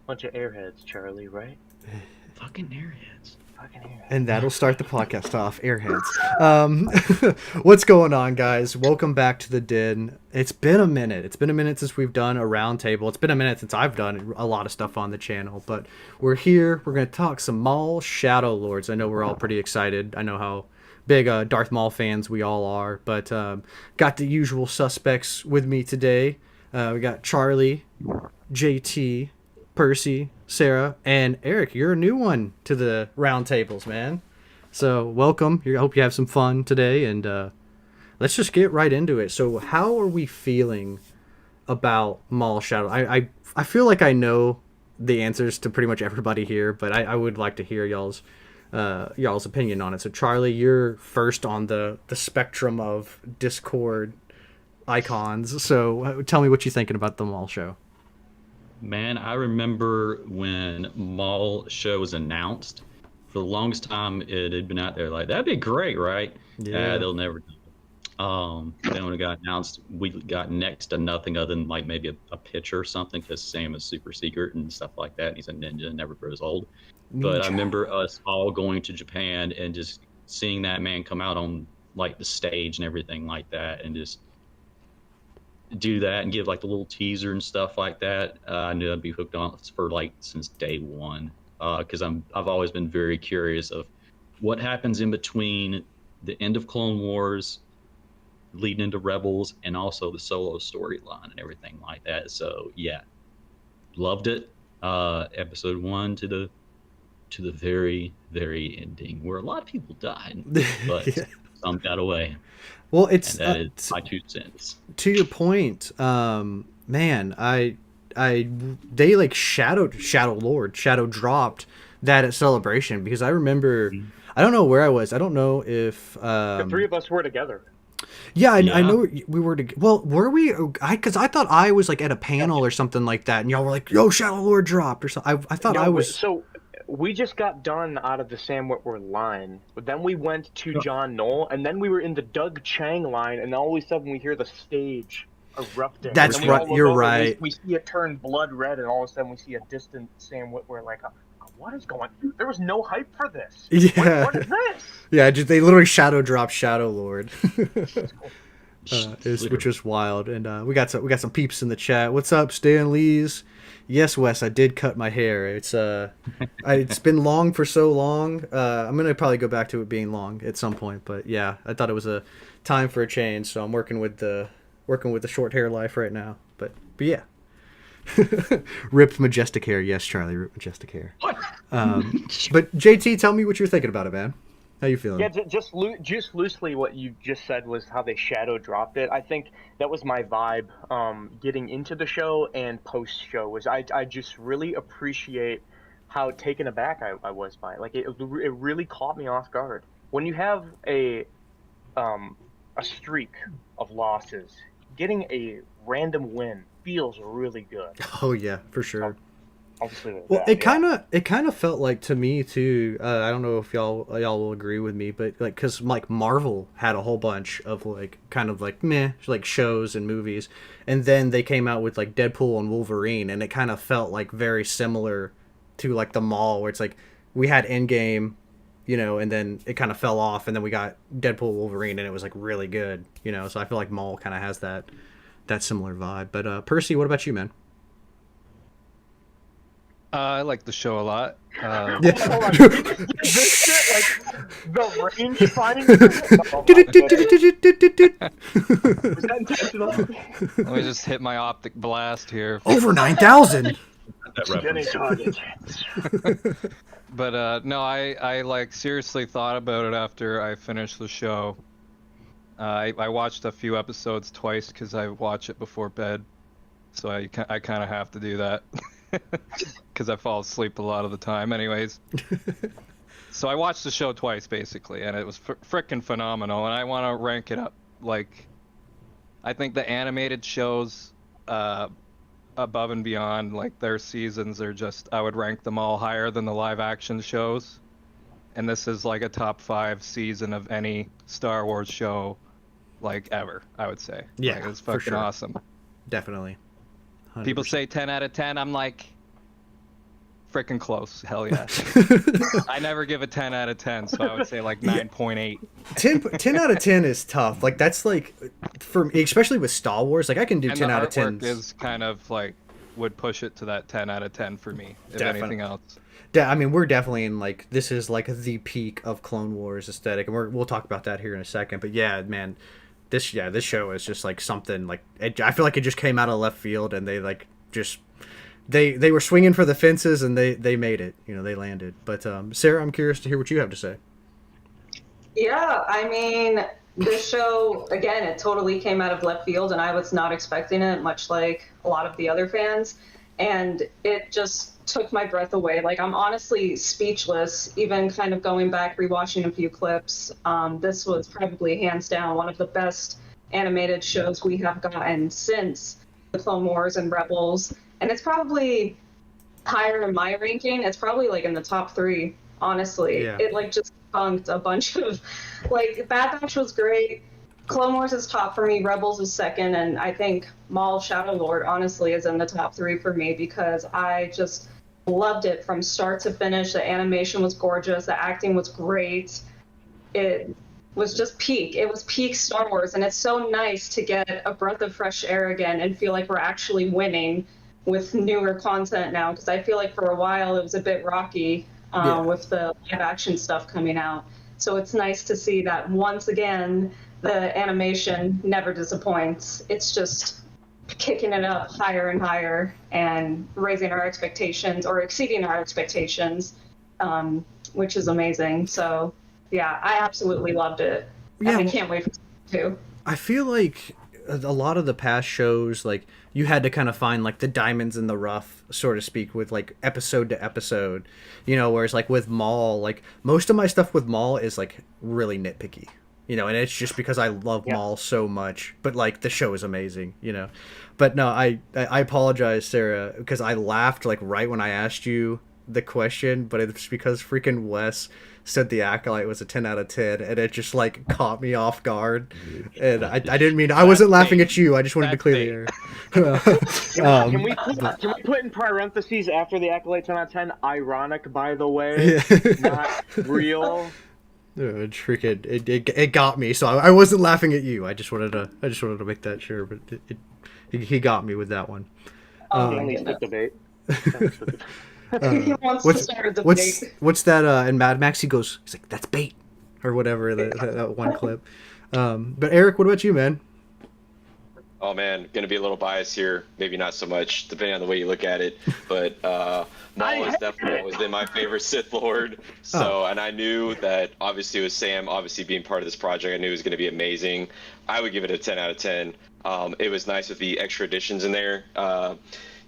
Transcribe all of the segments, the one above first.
Bunch of airheads, Charlie, right? Fucking airheads. And that'll start the podcast off, airheads. What's going on, guys? Welcome back to the Den. It's been a minute. It's been a minute since we've done a roundtable. It's been a minute since I've done a lot of stuff on the channel, but we're here. We're going to talk some Maul Shadow Lords. I know we're all pretty excited. I know how big Darth Maul fans we all are, but got the usual suspects with me today. We got Charlie, JT, Percy, Sarah, and Eric. You're a new one to the roundtables, man. So welcome. I hope you have some fun today, and let's just get right into it. So how are we feeling about Maul Shadow? I feel like I know the answers to pretty much everybody here, but I would like to hear y'all's opinion on it. So Charlie, you're first on the spectrum of Discord icons. So tell me what you're thinking about the Maul show. Man, I remember when Maul show was announced. For the longest time, it had been out there like, that'd be great, right? Yeah. They'll never do it. Then when it got announced, we got next to nothing other than like maybe a picture or something, because Sam is super secret and stuff like that. And he's a ninja and never grows old. But I remember us all going to Japan and just seeing that man come out on like the stage and everything like that, and just do that and give like the little teaser and stuff like that. I knew I'd be hooked on for like since day one, because I've always been very curious of what happens in between the end of Clone Wars, leading into Rebels, and also the Solo storyline and everything like that. So yeah, loved it. Episode 1 to the very, very ending, where a lot of people died, but Yeah. some got away. Well, it's And that is my 2 cents. To your point, man. They like shadow dropped that at Celebration, because I remember. I don't know where I was. I don't know if The three of us were together. Yeah, I Yeah. know we were. Well, were we? Because I thought I was like at a panel or something like that, and y'all were like, "Yo, Shadow Lord dropped" or something. I thought I was. So we just got done out of the Sam Witwer line, but then we went to John Knoll, and then we were in the Doug Chang line, and all of a sudden we hear the stage erupting. That's and then we right, all look you're over and right. We see it turn blood red, and all of a sudden we see a distant Sam Witwer like, what is going on? There was no hype for this. Yeah. What is this? Yeah, they literally shadow dropped Shadow Lord, which was wild. And we got some peeps in the chat. What's up, Stan Lees? Yes, Wes, I did cut my hair. It's it's been long for so long. I'm gonna probably go back to it being long at some point. But yeah, I thought it was a time for a change, so I'm working with the short hair life right now. But yeah. Ripped majestic hair. Yes, Charlie, ripped majestic hair. What? But JT, tell me what you're thinking about it, man. How you feeling? Yeah, just loosely what you just said was how they shadow dropped it. I think that was my vibe getting into the show and post-show. Was I just really appreciate how taken aback I was by it. Like, it really caught me off guard. When you have a streak of losses, getting a random win feels really good. Oh yeah, for sure. Obviously, Well, it kind of felt like, to me too. I don't know if y'all will agree with me, but like, because like Marvel had a whole bunch of like kind of like meh like shows and movies, and then they came out with like Deadpool and Wolverine, and it kind of felt like very similar to like the Maul, where it's like we had Endgame, and then it kind of fell off, and then we got Deadpool Wolverine, and it was like really good, So I feel like Maul kind of has that similar vibe. But Percy, what about you, man? I like the show a lot. Hold on. This shit, like the range finding. Was that intentional? Let me just hit my optic blast here. Over 9,000. That Getting reference. target. But no, I like seriously thought about it after I finished the show. I watched a few episodes twice because I watch it before bed, so I kind of have to do that because I fall asleep a lot of the time. Anyways, so I watched the show twice basically, and it was frickin' phenomenal. And I want to rank it up. Like, I think the animated shows, above and beyond, like their seasons are just, I would rank them all higher than the live action shows. And this is like a top 5 season of any Star Wars show, like ever, I would say. Yeah, like, it's for fucking sure. awesome. Definitely. 100%. People say 10 out of 10. I'm like, freaking close. Hell yes. I never give a 10 out of 10, so I would say like 9.8. 10 out of 10 is tough. Like, that's like, for me, especially with Star Wars, like I can do And 10 the out of 10. artwork is kind of like, would push it to that 10 out of 10 for me, if anything else. I mean, we're definitely in like, this is like the peak of Clone Wars aesthetic, and we'll talk about that here in a second. But yeah, man, this show is just like something like, I feel like it just came out of left field, and they like just they were swinging for the fences, and they made it. You know, they landed. But Sarah, I'm curious to hear what you have to say. Yeah, I mean, this show, again, it totally came out of left field, and I was not expecting it, much like a lot of the other fans. And it just took my breath away. Like, I'm honestly speechless, even kind of going back, rewatching a few clips. This was probably hands down one of the best animated shows we have gotten since the Clone Wars and Rebels. And it's probably higher in my ranking. It's probably like in the top 3, honestly. Yeah. It like just punked a bunch of, like, Bad Batch was great. Clone Wars is top for me, Rebels is second, and I think Maul Shadow Lord honestly is in the top 3 for me, because I just loved it from start to finish. The animation was gorgeous, the acting was great. It was just peak. It was peak Star Wars, and it's so nice to get a breath of fresh air again and feel like we're actually winning with newer content now, because I feel like for a while it was a bit rocky with the live action stuff coming out. So it's nice to see that once again the animation never disappoints. It's just kicking it up higher and higher and raising our expectations or exceeding our expectations, which is amazing. So yeah, I absolutely loved it. Yeah, I can't wait for season 2. I feel like a lot of the past shows, like, you had to kind of find like the diamonds in the rough, so to speak, with like episode to episode, you know, whereas like with Maul, like most of my stuff with Maul is like really nitpicky, you know, and it's just because I love Maul so much, but like the show is amazing, you know. But no, I apologize, Sarah, because I laughed like right when I asked you the question, but it's because freaking Wes said the Acolyte was a 10 out of 10, and it just like caught me off guard, and I didn't mean, I wasn't laughing at you, I just wanted to clear the air. Can we put in parentheses after the Acolyte 10 out of 10, ironic, by the way, not real? It got me, so I wasn't laughing at you. I just wanted to make that sure, but he got me with that one. Stanley's the debate. He wants to start a debate. What's that? In Mad Max, he's like, "That's bait," or whatever. That one clip. But Eric, what about you, man? Oh man, gonna be a little biased here. Maybe not so much, depending on the way you look at it. But Maul has definitely always been my favorite Sith Lord. So, and I knew that obviously with Sam, obviously being part of this project, I knew it was gonna be amazing. I would give it a 10 out of 10. It was nice with the extra additions in there.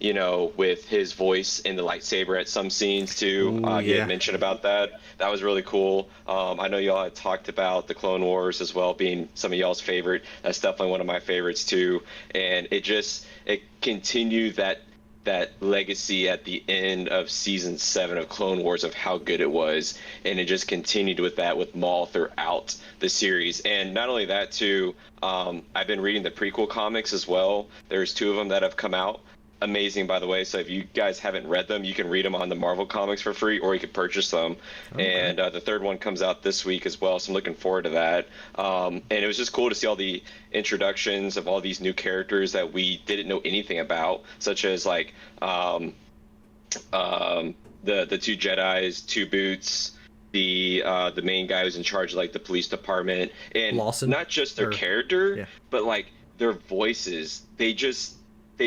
You know, with his voice in the lightsaber at some scenes too. He had mentioned about that. That was really cool. I know y'all had talked about the Clone Wars as well being some of y'all's favorite. That's definitely one of my favorites too. And it continued that legacy at the end of season 7 of Clone Wars of how good it was. And it just continued with that with Maul throughout the series. And not only that too, I've been reading the prequel comics as well. There's 2 of them that have come out. Amazing, by the way. So if you guys haven't read them, you can read them on the Marvel Comics for free, or you can purchase them. Okay. And the 3rd one comes out this week as well, so I'm looking forward to that. And it was just cool to see all the introductions of all these new characters that we didn't know anything about, such as like the 2 Jedis, 2 Boots, the main guy who's in charge of like the police department, and Lawson, not just their character, but like their voices. They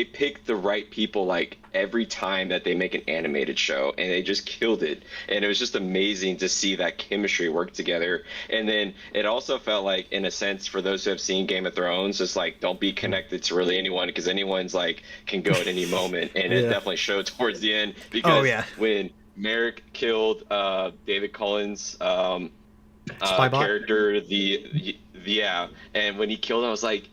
pick the right people like every time that they make an animated show, and they just killed it. And it was just amazing to see that chemistry work together. And then it also felt like, in a sense, for those who have seen Game of Thrones, just like don't be connected to really anyone, because anyone's like can go at any moment. And it definitely showed towards the end, because when Merrick killed David Cullen's character, and when he killed him, I was like,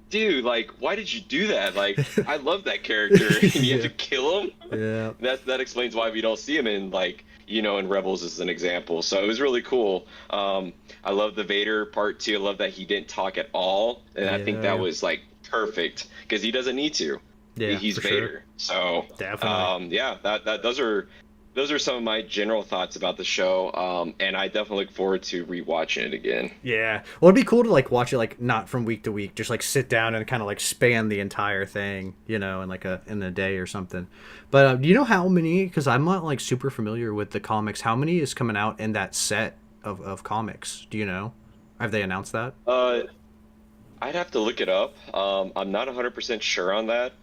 dude, like, why did you do that? Like, I love that character, and you have to kill him? Yeah. That explains why we don't see him in, like, you know, in Rebels as an example. So it was really cool. I love the Vader part, too. I love that he didn't talk at all, and I think that was, like, perfect because he doesn't need to. Yeah, he's for Vader. sure. So Definitely. yeah, those are some of my general thoughts about the show. And I definitely look forward to rewatching it again. Yeah. Well, it'd be cool to like watch it like not from week to week, just like sit down and kind of like span the entire thing, you know, in like in a day or something. But do you know how many? Because I'm not like super familiar with the comics. How many is coming out in that set of comics? Do you know? Have they announced that? I'd have to look it up. I'm not 100% sure on that.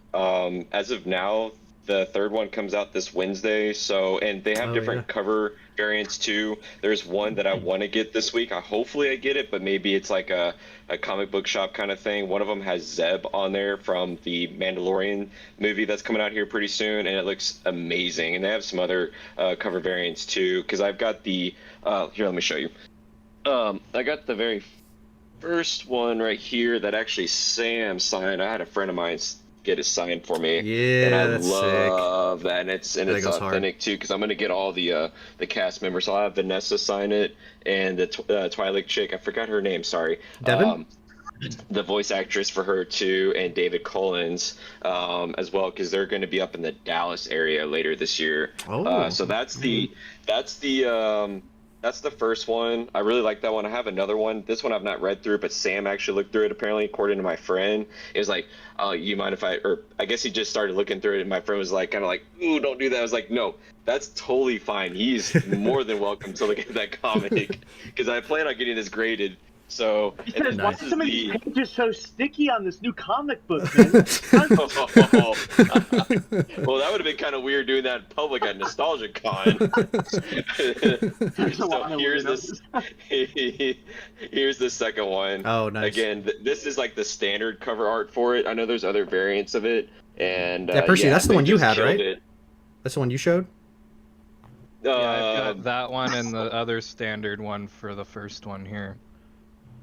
As of now, the third one comes out this Wednesday. So, and they have different cover variants too. There's one that I want to get this week. Hopefully I get it, but maybe it's like a comic book shop kind of thing. One of them has Zeb on there from the Mandalorian movie that's coming out here pretty soon, and it looks amazing. And they have some other cover variants too, because I've got the here, let me show you. I got the very first one right here that actually Sam signed. I had a friend of mine get it signed for me. Yeah, and I that's love sick. that, and it's authentic too, because I'm gonna get all the cast members. So I'll have Vanessa sign it, and the Twilight chick, I forgot her name. Sorry, Devin. The voice actress for her too, and David Collins as well, because they're going to be up in the Dallas area later this year. So that's the first one. I really like that one. I have another one. This one I've not read through, but Sam actually looked through it, apparently, according to my friend. It was like, you mind if I guess he just started looking through it, and my friend was like, kind of like, ooh, don't do that. I was like, no, that's totally fine. He's more than welcome to look at that comic, because I plan on getting this graded. So, because why are some of these pages so sticky on this new comic book, man? Well, that would have been kind of weird doing that in public at Nostalgia Con. So here's the second one. Oh, nice. Again, this is like the standard cover art for it. I know there's other variants of it. And Percy, that's the one you had, right? It. That's the one you showed? Yeah, I've got that one and the other standard one for the first one here.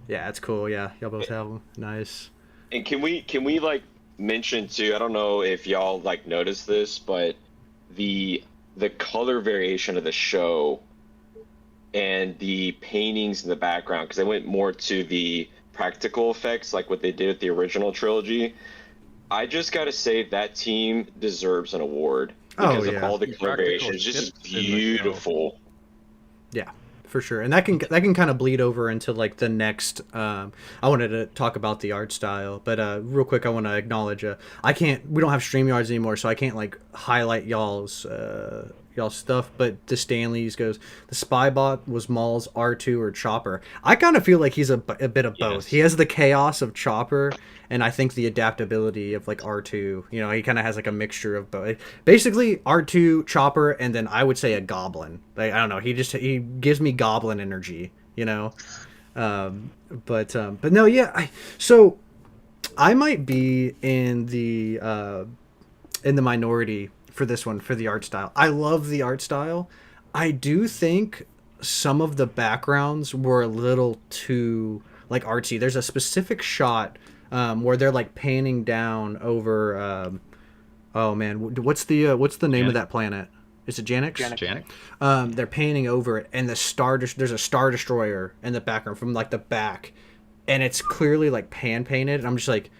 Yeah, it's cool. Yeah, y'all both have them. Nice. And can we like mention too? I don't know if y'all like noticed this, but the color variation of the show and the paintings in the background, because they went more to the practical effects, like what they did with the original trilogy. I just got to say that team deserves an award because of all the color variation. It's just beautiful. Yeah. For sure, and that can kind of bleed over into like the next. I wanted to talk about the art style, but real quick, I want to acknowledge we don't have StreamYards anymore, so I can't like highlight y'all's stuff. But the Stanley's goes, the Spybot was Maul's R2 or Chopper. I kind of feel like he's a bit of both. He has the chaos of Chopper, and I think the adaptability of like R2. You know, he kind of has like a mixture of both. Basically, R2, Chopper, and then I would say a Goblin. Like, I don't know. He gives me Goblin energy. You know, but no, yeah. So I might be in the minority for this one, for the art style. I love the art style. I do think some of the backgrounds were a little too like artsy. There's a specific shot where they're like panning down over oh man, what's the name of that planet? Is it Janix? Janek. They're panning over it, and there's a Star Destroyer in the background from like the back, and it's clearly like pan painted, and I'm just like,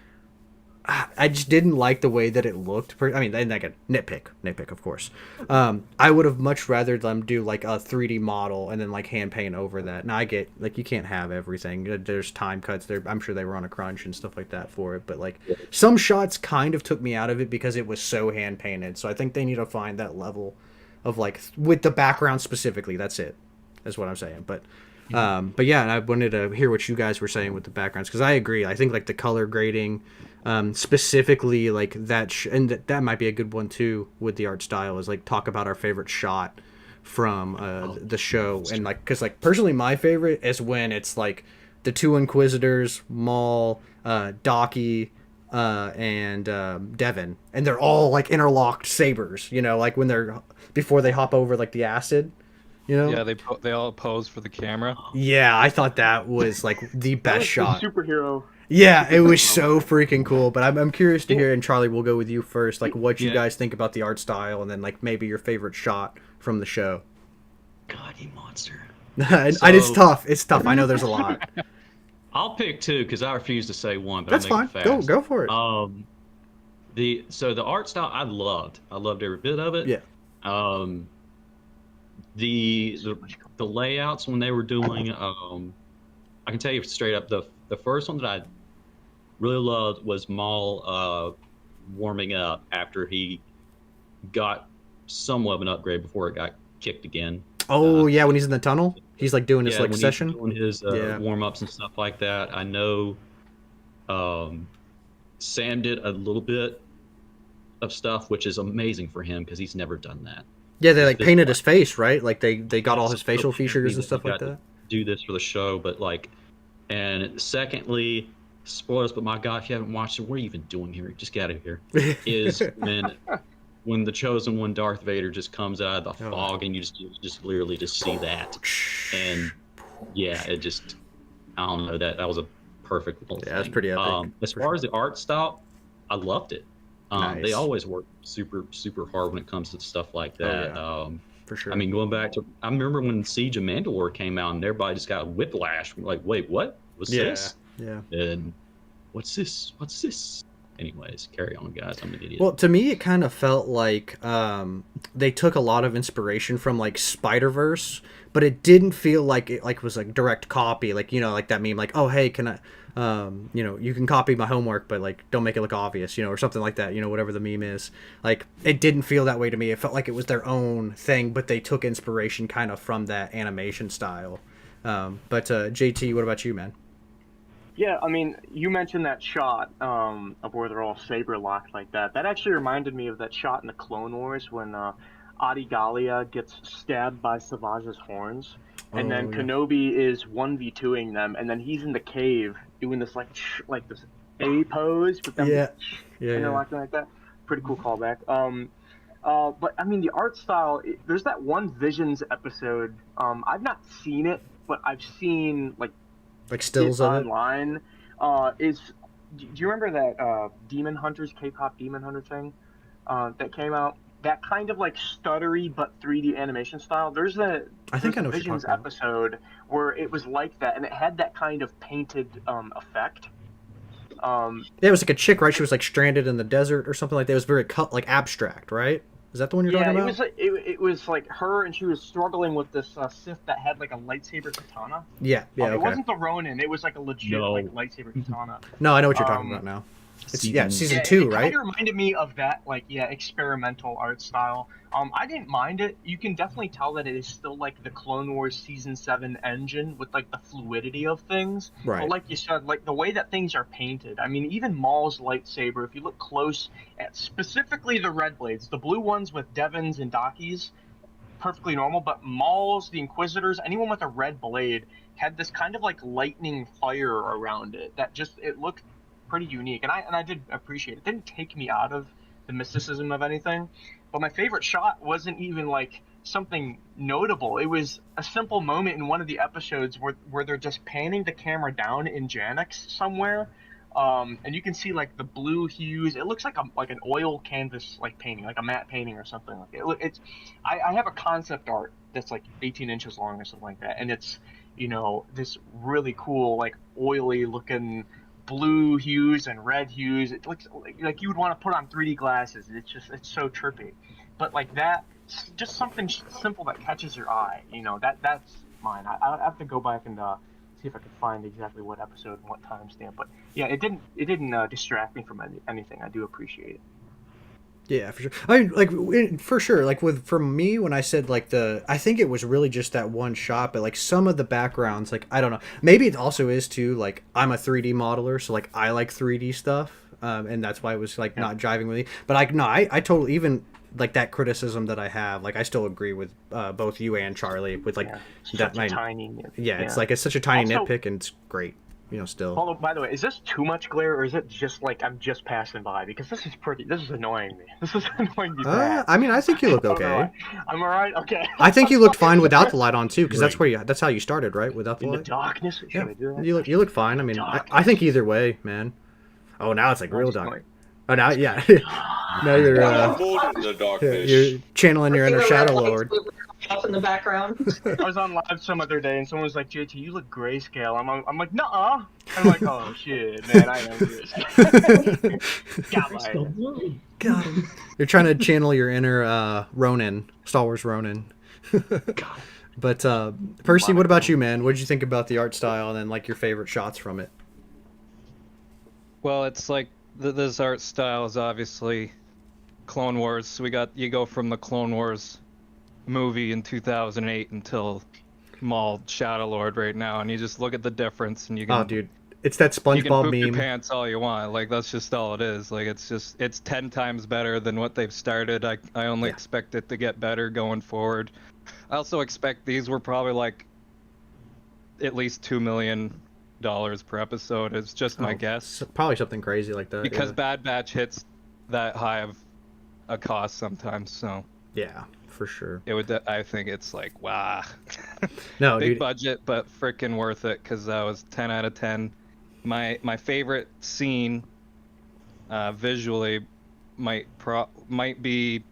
I just didn't like the way that it looked. I mean, like a nitpick, of course. I would have much rather them do like a 3D model and then like hand paint over that. Now I get like you can't have everything. There's time cuts there. I'm sure they were on a crunch and stuff like that for it. But like some shots kind of took me out of it because it was so hand painted. So I think they need to find that level of like with the background specifically. That's it. That's what I'm saying. But yeah, and I wanted to hear what you guys were saying with the backgrounds, because I agree. I think like the color grading, specifically like that, and that might be a good one too with the art style, is like talk about our favorite shot from the show, and like because like personally my favorite is when it's like the two Inquisitors, Maul, Docky, and Devin, and they're all like interlocked sabers. You know, like when they're before they hop over like the acid. You know? Yeah, they all pose for the camera. Yeah, I thought that was like the best shot. Superhero. Yeah, it was so freaking cool. But I'm curious to hear, and Charlie, we'll go with you first. Like, what you guys think about the art style, and then like maybe your favorite shot from the show. God, you monster. It's tough. It's tough. I know there's a lot. I'll pick two because I refuse to say one. But That's I'll make fine. it fast. Go for it. The art style I loved every bit of it. Yeah. The layouts when they were doing I can tell you straight up the first one that I really loved was Maul warming up after he got somewhat of an upgrade before it got kicked again. Oh yeah, when he's in the tunnel, he's like doing his like when session, he's doing his warm-ups and stuff like that. I know Sam did a little bit of stuff, which is amazing for him because he's never done that. Yeah, they like painted his face, right? Like they got all his facial features and stuff like that. Do this for the show, but like, and secondly, spoilers, but my God, if you haven't watched it, what are you even doing here? Just get out of here. Is when the Chosen One, Darth Vader, just comes out of the fog, and you just literally just see that, and yeah, it just, I don't know, that was a perfect little thing. That's pretty epic. As far as the art style, I loved it. Nice. They always work super hard when it comes to stuff like that. For sure. I mean, going back to, I remember when Siege of Mandalore came out, and everybody just got whiplash. Like, wait, what? What's this? Yeah. And what's this? Anyways, carry on, guys. I'm an idiot. Well, to me, it kind of felt like they took a lot of inspiration from like Spider-Verse, but it didn't feel like it was like direct copy. Like, like that meme, like, oh hey, can I, you can copy my homework, but like don't make it look obvious, or something like that. Whatever the meme is. Like, it didn't feel that way to me. It felt like it was their own thing, but they took inspiration kind of from that animation style. But JT, what about you, man? Yeah, I mean, you mentioned that shot of where they're all saber locked like that. That actually reminded me of that shot in the Clone Wars when Adi Gallia gets stabbed by Savage's horns, and then Kenobi is 1v2ing them, and then he's in the cave doing this like this A pose with them interlocking like that. Pretty cool callback. But I mean, the art style. There's that one Visions episode. I've not seen it, but I've seen like stills of it online. Do you remember that Demon Hunters, K-pop Demon Hunter thing that came out? That kind of like stuttery but 3D animation style. There's a Visions episode where it was like that, and it had that kind of painted effect. It was like a chick, right? She was like stranded in the desert or something like that. It was very like abstract, right? Is that the one you're talking about? It was like her, and she was struggling with this Sith that had like a lightsaber katana. Yeah, okay. It wasn't the Ronin. It was like a legit like lightsaber katana. No, I know what you're talking about now. It's season 2, right? It kind of reminded me of that experimental art style. I didn't mind it. You can definitely tell that it is still like the Clone Wars season 7 engine with like the fluidity of things. Right. But like you said, like the way that things are painted. I mean, even Maul's lightsaber, if you look close at specifically the red blades, the blue ones with Devon's and Daki's, perfectly normal. But Maul's, the Inquisitors, anyone with a red blade had this kind of like lightning fire around it that just it looked pretty unique, and I did appreciate it. It didn't take me out of the mysticism of anything, but my favorite shot wasn't even like something notable. It was a simple moment in one of the episodes where they're just panning the camera down in Janix somewhere, and you can see like the blue hues. It looks like an oil canvas like painting, like a matte painting or something like it. I have a concept art that's like 18 inches long or something like that, and it's this really cool like oily looking blue hues and red hues. It looks like you would want to put on 3D glasses. It's so trippy. But like that, just something simple that catches your eye. That's mine. I have to go back and see if I can find exactly what episode and what timestamp. But yeah, it didn't distract me from anything. I do appreciate it. Yeah, for sure. I mean, like, for sure, like, from me, when I said, like, I think it was really just that one shot, but, like, some of the backgrounds, like, I don't know. Maybe it also is, too, like, I'm a 3D modeler, so, like, I like 3D stuff, and that's why it was, like, not jiving with me. But, I totally, even, like, that criticism that I have, like, I still agree with both you and Charlie with, like, that tiny nitpick. Yeah, it's, like, it's such a tiny nitpick, and it's great. Still. Although, by the way, is this too much glare, or is it just like I'm just passing by? Because this is annoying me. This is annoying me. I mean, I think you look okay. I'm alright. Okay. I think you looked fine without the light on too, because that's how you started, right? Without the light. In the darkness. Should I do that? You look fine. I mean, I think either way, man. Oh, now it's like real dark. Oh, now yeah. Now you're in the darkness. you're channeling your inner Shadow Lord. off in the background. I was on live some other day and someone was like, JT, you look grayscale. I'm like, nuh-uh. I'm like, oh shit, man, I am grayscale. Got him. You're trying to channel your inner Ronin, Star Wars Ronin. But Percy, what about you, man? What did you think about the art style and then like your favorite shots from it? Well, it's like this art style is obviously Clone Wars. So you go from the Clone Wars movie in 2008 until Maul Shadow Lord right now, and you just look at the difference, and you can. Oh, dude, it's that You can SpongeBob poop your meme. pants all you want. Like that's just all it is. Like it's 10 times better than what they've started. I only expect it to get better going forward. I also expect these were probably like at least $2 million per episode. It's just my guess. Probably something crazy like that. Because yeah. Bad Batch hits that high of a cost sometimes, so Yeah, for sure. it would. I think it's like wow. No, Big dude. budget, but freaking worth it because that was 10 out of 10. My favorite scene, visually, might be,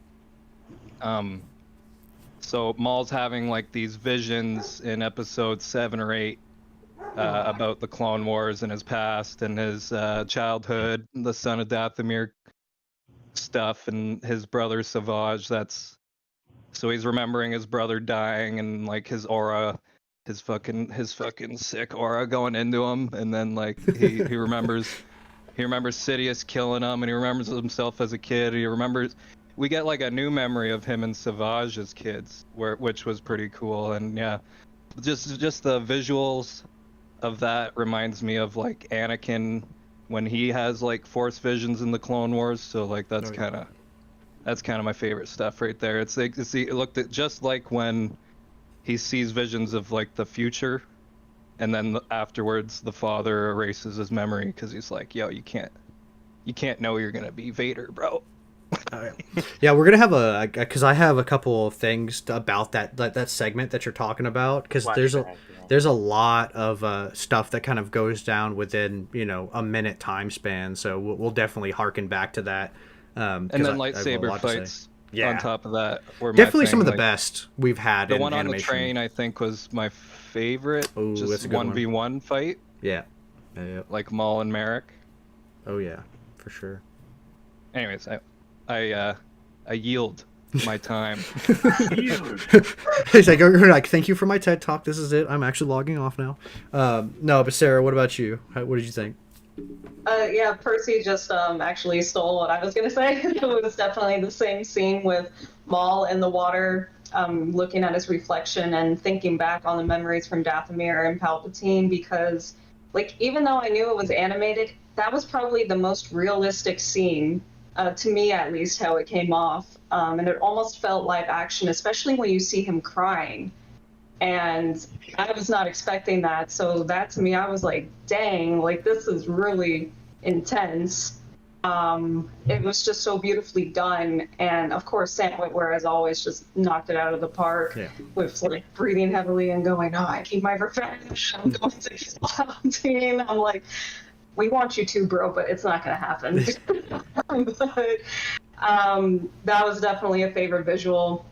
so Maul's having like these visions in episode 7 or 8 about the Clone Wars and his past and his childhood, the son of Dathomir stuff, and his brother Savage. So he's remembering his brother dying and like his aura, his fucking sick aura going into him, and then like he remembers Sidious killing him, and he remembers himself as a kid. We get like a new memory of him and Savage as kids, which was pretty cool. And yeah, just the visuals of that reminds me of like Anakin when he has like Force visions in the Clone Wars. So like that's kind of my favorite stuff right there. It's like it looked at just like when he sees visions of like the future, and then afterwards the father erases his memory because he's like, yo, you can't know you're gonna be Vader, bro. Yeah, we're gonna have because I have a couple of things about that segment that you're talking about, because there's a lot of stuff that kind of goes down within a minute time span. So we'll definitely harken back to that. And then lightsaber fights. On top of that, were definitely some of the like, best we've had. The in one animation. on the train, I think, was my favorite. Ooh, just that's a good 1v1 fight. Yeah. Like Maul and Merrick. Oh yeah, for sure. Anyways, I yield my time. He's like, thank you for my TED talk. This is it. I'm actually logging off now. No, but Sarah, what about you? What did you think? Yeah, Percy just actually stole what I was gonna say. It was definitely the same scene with Maul in the water, looking at his reflection and thinking back on the memories from Dathomir and Palpatine, because like even though I knew it was animated, that was probably the most realistic scene, to me at least, how it came off. And it almost felt live action, especially when you see him crying. And I was not expecting that. So that to me, I was like, dang, like this is really intense. It was just so beautifully done. And of course, Sam Witwer, as always, just knocked it out of the park with like breathing heavily and going, oh, I need my revenge. I'm going to kill Palpatine. I'm like, we want you to, bro, but it's not going to happen. But that was definitely a favorite visual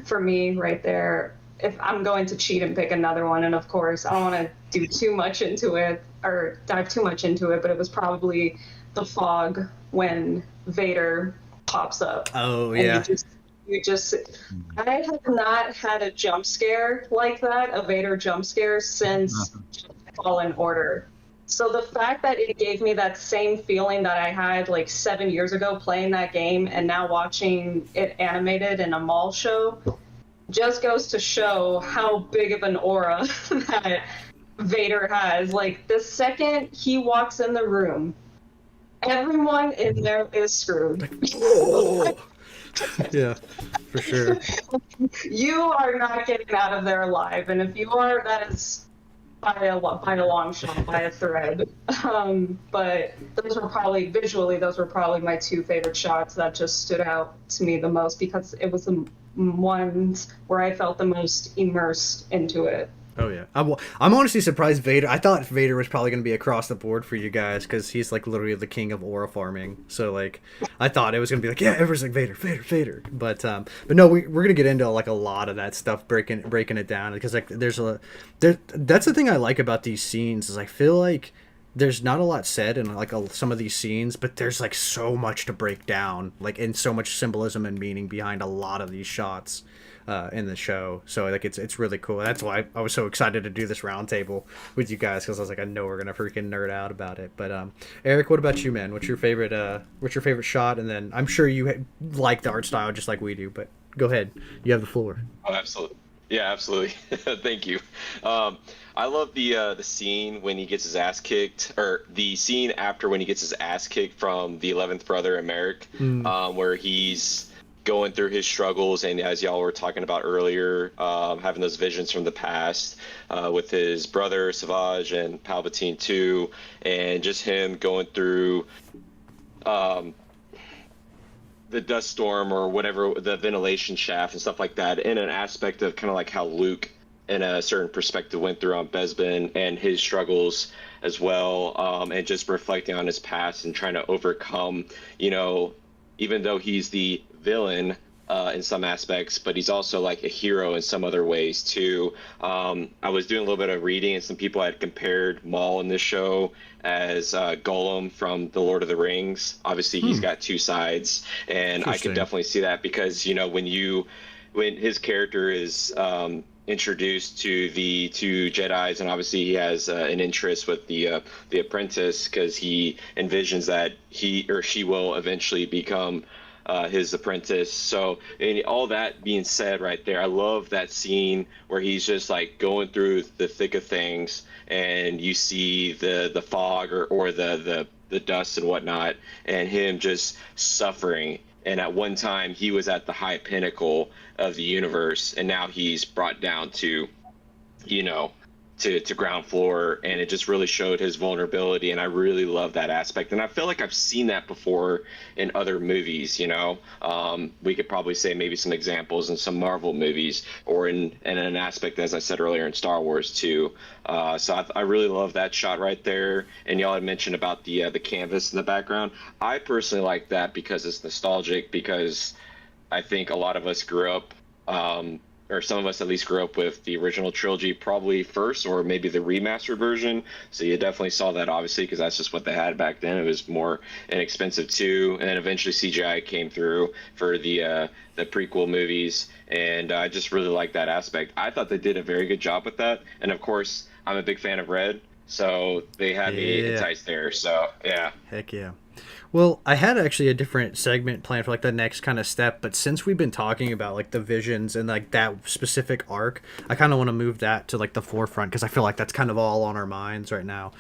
for me right there. If I'm going to cheat and pick another one, and of course I don't want to do too much into it or dive too much into it, but it was probably the fog when Vader pops up. Oh and yeah. I have not had a jump scare like that, a Vader jump scare, since Fallen Order. So the fact that it gave me that same feeling that I had like 7 years ago playing that game and now watching it animated in a Maul show just goes to show how big of an aura that Vader has. Like, the second he walks in the room, everyone in there is screwed. Yeah, for sure. You are not getting out of there alive, and if you are, that is by a long shot, by a thread. But those were probably my two favorite shots that just stood out to me the most, because it was the ones where I felt the most immersed into it. Oh yeah, I'm honestly surprised Vader. I thought Vader was probably going to be across the board for you guys because he's like literally the king of aura farming. So like, I thought it was going to be like, yeah, everyone's like Vader, Vader, Vader. But no, we're going to get into like a lot of that stuff, breaking it down because like that's the thing I like about these scenes is I feel like there's not a lot said in like some of these scenes, but there's like so much to break down, like and so much symbolism and meaning behind a lot of these shots. In the show, so like it's really cool. That's why I was so excited to do this roundtable with you guys because I was like, I know we're gonna freaking nerd out about it. But Eric, what about you, man? What's your favorite shot? And then I'm sure you like the art style just like we do. But go ahead, you have the floor. Oh, absolutely. Yeah, absolutely. Thank you. I love the scene when he gets his ass kicked, or the scene after when he gets his ass kicked from the 11th brother, Emeric, where he's going through his struggles, and as y'all were talking about earlier, having those visions from the past with his brother Savage and Palpatine too, and just him going through the dust storm or whatever, the ventilation shaft and stuff like that, in an aspect of kind of like how Luke in a certain perspective went through on Bespin and his struggles as well, and just reflecting on his past and trying to overcome, even though he's the villain in some aspects, but he's also like a hero in some other ways too. I was doing a little bit of reading, and some people had compared Maul in this show as Gollum from The Lord of the Rings. Obviously, he's got two sides, and I can definitely see that because when his character is introduced to the two Jedis, and obviously he has an interest with the apprentice because he envisions that he or she will eventually become his apprentice. So, and all that being said right there, I love that scene where he's just like going through the thick of things, and you see the fog or the dust and whatnot, and him just suffering. And at one time he was at the high pinnacle of the universe, and now he's brought down to ground floor, and it just really showed his vulnerability, and I really love that aspect. And I feel like I've seen that before in other movies. We could probably say maybe some examples in some Marvel movies, or in an aspect, as I said earlier, in Star Wars too. So I really love that shot right there. And y'all had mentioned about the canvas in the background. I personally like that because it's nostalgic, because I think a lot of us grew up, or some of us at least grew up with the original trilogy probably first, or maybe the remastered version. So you definitely saw that, obviously, because that's just what they had back then. It was more inexpensive too, and then eventually CGI came through for the prequel movies, and I just really like that aspect. I thought they did a very good job with that, and of course, I'm a big fan of Red, so they had me enticed there. So yeah, heck yeah. Well, I had actually a different segment planned for like the next kind of step, but since we've been talking about like the visions and like that specific arc, I kind of want to move that to like the forefront because I feel like that's kind of all on our minds right now.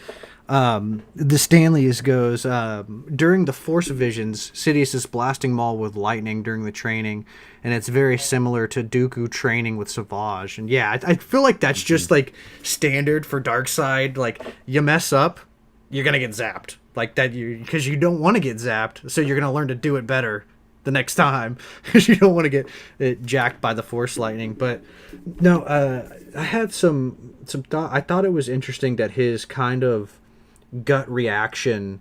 The Stanleys goes, during the Force visions, Sidious is blasting Maul with lightning during the training, and it's very similar to Dooku training with Savage. And yeah, I feel like that's just like standard for Darkseid. Like, you mess up, you're going to get zapped. Like that, because you don't want to get zapped, so you're going to learn to do it better the next time, because you don't want to get it jacked by the Force lightning. But no, I had some thought. I thought it was interesting that his kind of gut reaction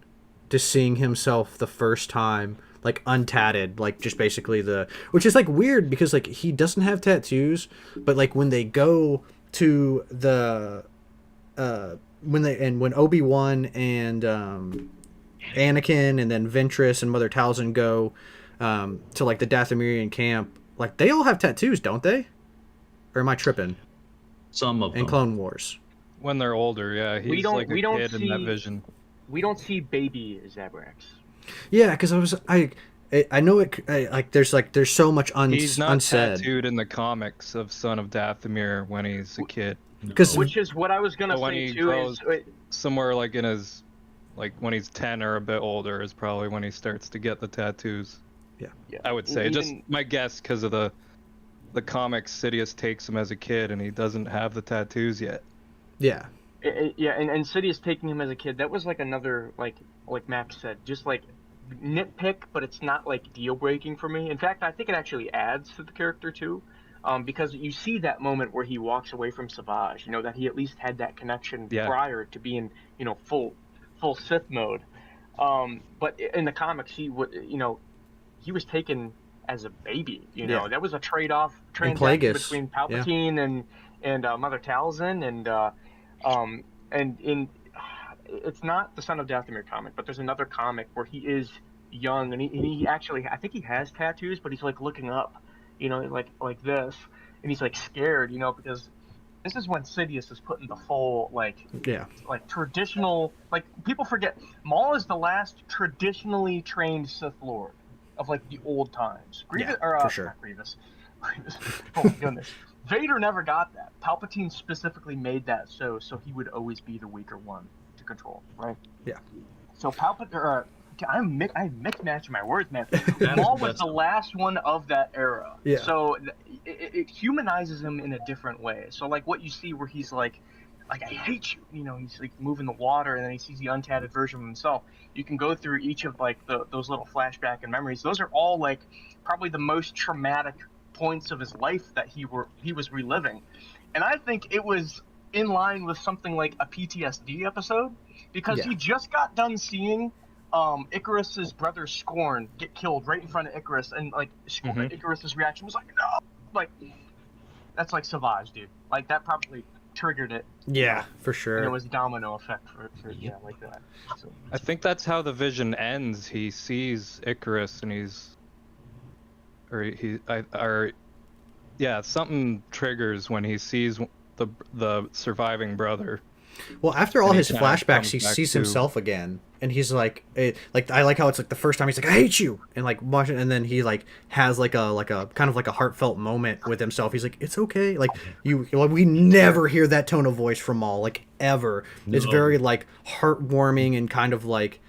to seeing himself the first time, like untatted, like just basically which is like weird because like he doesn't have tattoos, but like when they go to the when Obi-Wan and Anakin and then Ventress and Mother Talzin go to like the Dathomirian camp, like they all have tattoos, don't they? Or am I tripping? Some of them. In Clone Wars. When they're older, yeah. He's like a kid in that vision. We don't see baby Zabrax. Yeah, because I know it. There's so much He's not unsaid. tattooed in the comics of Son of Dathomir when he's a kid. Which is what I was gonna say too. Is somewhere like in his, like when he's 10 or a bit older is probably when he starts to get the tattoos. Yeah. I would say just my guess because of the comics. Sidious takes him as a kid and he doesn't have the tattoos yet. Yeah. Yeah, and Sidious taking him as a kid, that was like another, like Max said, just like nitpick, but it's not like deal breaking for me. In fact, I think it actually adds to the character too. because you see that moment where he walks away from Savage, that he at least had that connection prior to being, full Sith mode. But in the comics, he was taken as a baby. That was a trade-off transaction between Palpatine and Mother Talzin, and it's not the Son of Dathomir comic, but there's another comic where he is young and he actually, I think he has tattoos, but he's like looking up, like this, and he's like scared, because this is when Sidious is put in the full like traditional, like people forget Maul is the last traditionally trained Sith Lord of like the old times. Grievous, for sure. Not Grievous. Oh my goodness. Vader never got that. Palpatine specifically made that so he would always be the weaker one to control, right? Yeah. So Palpatine, I'm mix matching my words, man. Maul was the last one of that era. Yeah. So it humanizes him in a different way. So like what you see where he's like I hate you, he's like moving the water and then he sees the untatted version of himself. You can go through each of like those little flashback and memories. Those are all like probably the most traumatic points of his life that he was reliving. And I think it was in line with something like a PTSD episode because he just got done seeing Icarus's brother Scorn get killed right in front of Icarus, and like Icarus's reaction was like, no, like that's like Savage, dude. Like that probably triggered it. Yeah, for sure. And it was a domino effect for like that. So. I think that's how the vision ends. He sees Icarus and something triggers when he sees the surviving brother. Well, after all his flashbacks, he sees himself again, and he's like, I like how it's like the first time he's like, I hate you, and like watching, and then he like has like a kind of like a heartfelt moment with himself. He's like, it's okay, like we never hear that tone of voice from Maul, like ever. No. It's very like heartwarming and kind of like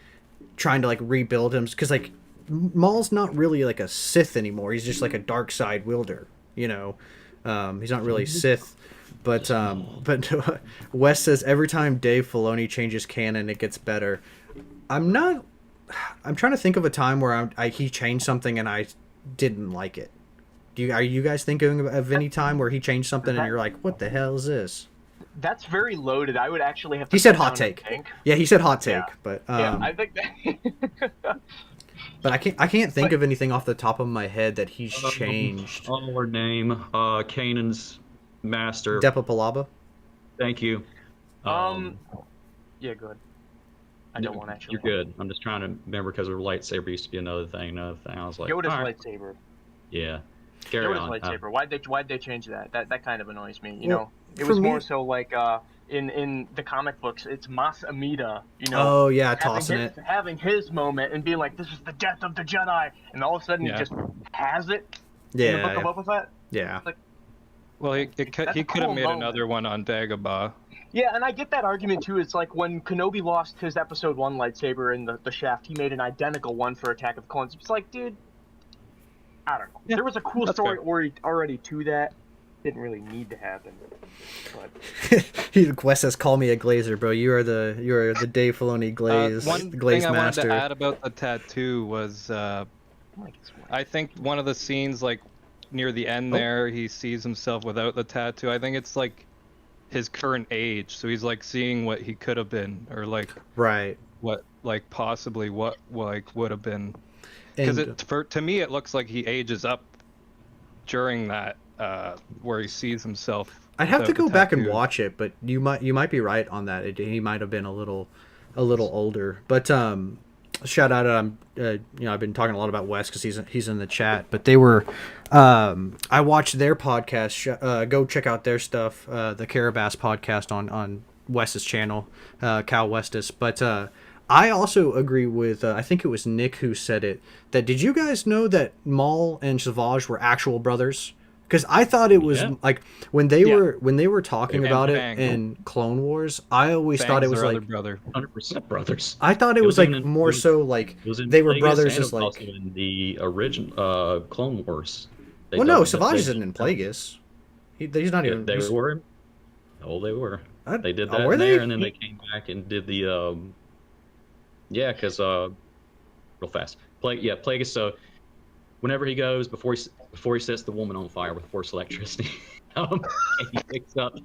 trying to like rebuild him, because like Maul's not really like a Sith anymore. He's just like a dark side wielder, he's not really Sith. But Wes says every time Dave Filoni changes canon, it gets better. I'm trying to think of a time where he changed something and I didn't like it. Are you guys thinking of any time where he changed something and you're like, what the hell is this? That's very loaded. I would actually have to. He said hot take. Yeah, he said hot take, but I think that. But I can't think of anything off the top of my head that he's changed. Our name, Kanan's master. Depa Palaba. Thank you. Yeah, good. I don't want to actually. You're good. I'm just trying to remember because her lightsaber used to be another thing. I was like, Yoda's lightsaber. Yeah. Yoda's lightsaber. Why'd they change that? That kind of annoys me. It was more so like in the comic books, it's Mas Amida. Oh yeah, having his moment and being like, this is the death of the Jedi, and all of a sudden he just has it. Yeah. In the Book of Boba Fett. Yeah. Like, well, he could have made another one on Dagobah. Yeah, and I get that argument too. It's like when Kenobi lost his Episode 1 lightsaber in the shaft, he made an identical one for Attack of the Clones. It's like, dude, I don't know. Yeah, there was a cool story already to that. Didn't really need to happen. But Wes says, "Call me a Glazer, bro. You are the Dave Filoni glaze one glaze thing master." I wanted to add about the tattoo was, I think one of the scenes like near the end there, he sees himself without the tattoo. I think it's like his current age, so he's like seeing what he could have been, or like what like possibly what like would have been. Because to me it looks like he ages up during that where he sees himself. I'd have to go back and watch it, but you might be right on that. He might have been a little older. But shout out, I've been talking a lot about Wes because he's in the chat. But they were, I watched their podcast. Go check out their stuff, the Carabas podcast on Wes's channel, Cal Westus. But I also agree with I think it was Nick who said it. Did you guys know that Maul and Savage were actual brothers? Because I thought it was like when they were talking about it in Clone Wars, I always thought it was like 100% brothers. I thought it was like more so like they were brothers, just like also in the original Clone Wars. Well, no, Savage isn't in Plagueis. He's not even. They were. Oh, they were. They did that and then they came back and did the. Because real fast, Plagueis. So whenever he goes before he sets the woman on fire with forced electricity, and he picks up.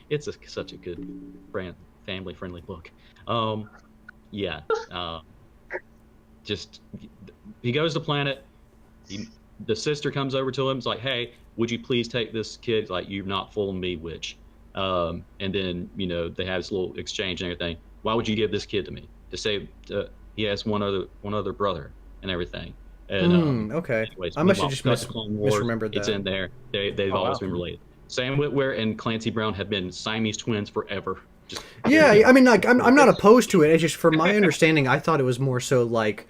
It's such a good family friendly book. Yeah. Just he goes to planet. The sister comes over to him. It's like, hey, would you please take this kid? Like, you've not fooled me, witch. And then they have this little exchange and everything. Why would you give this kid to me? To say he has one other brother and everything. And okay. Anyways, I must have just misremembered that. It's in there. They've always been related. Sam Witwer and Clancy Brown have been Siamese twins forever. Yeah, I mean, like, I'm not opposed to it. It's just, from my understanding, I thought it was more so like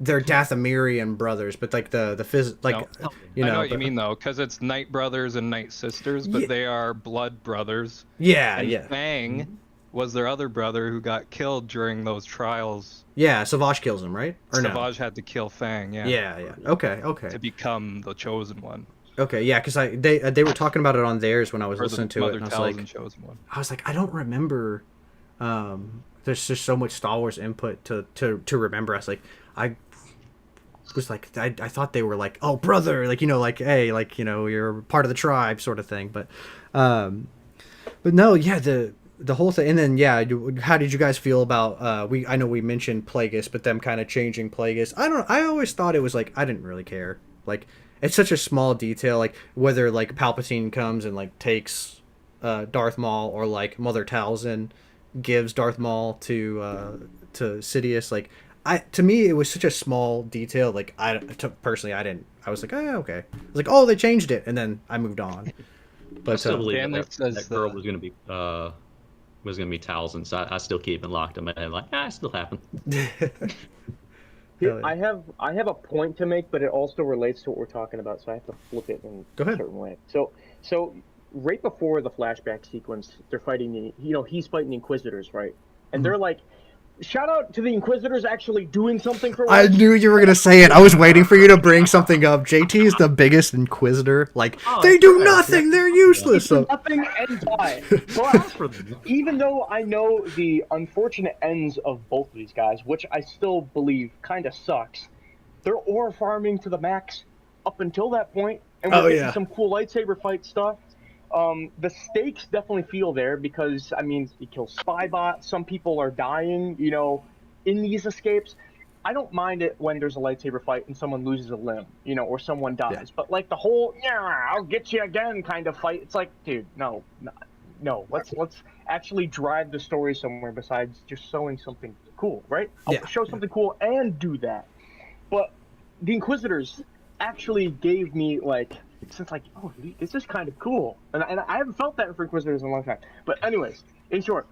they're Dathomirian brothers, but like the like, no. I know what you mean though, because it's Night Brothers and Night Sisters, but they are blood brothers. Yeah, and Fang was their other brother who got killed during those trials. Yeah, Savage kills him, right? Or Savage had to kill Fang. Yeah. Yeah. Okay. To become the chosen one. Okay, yeah, because they were talking about it on theirs when I was listening to it, and I was like, I don't remember. There's just so much Star Wars input to remember. I thought they were like, oh, brother, like, like, hey, like, you're part of the tribe, sort of thing. But no, yeah, the whole thing, and then how did you guys feel about I know we mentioned Plagueis, but them kind of changing Plagueis. I always thought it was like, I didn't really care, like. It's such a small detail, like whether like Palpatine comes and like takes Darth Maul, or like Mother Talzin gives Darth Maul to Sidious. Like, to me it was such a small detail. Like, personally, I was like, oh, okay. I was like, oh, they changed it, and then I moved on. But I still believe that girl was gonna be Talzin, so I still keep it locked in my head. Like, it still happened. I have a point to make, but it also relates to what we're talking about, so I have to flip it in a certain way. So right before the flashback sequence, they're fighting he's fighting the Inquisitors, right? And they're like, shout out to the Inquisitors actually doing something for once. I knew you were gonna say it. I was waiting for you to bring something up. JT is the biggest Inquisitor. Like, they do nothing. They're useless. They do nothing and die. Even though I know the unfortunate ends of both of these guys, which I still believe kind of sucks, they're ore farming to the max up until that point, and we're getting some cool lightsaber fight stuff. The stakes definitely feel there because, I mean, you kill Spybot, some people are dying, in these escapes. I don't mind it when there's a lightsaber fight and someone loses a limb, or someone dies. Yeah. But like the whole, I'll get you again kind of fight, it's like, dude, no. Let's actually drive the story somewhere besides just showing something cool, right? I'll show something cool and do that. But the Inquisitors actually gave me, like, since like, oh, this is kind of cool, and I haven't felt that for Inquisitors in a long time. But anyways, in short,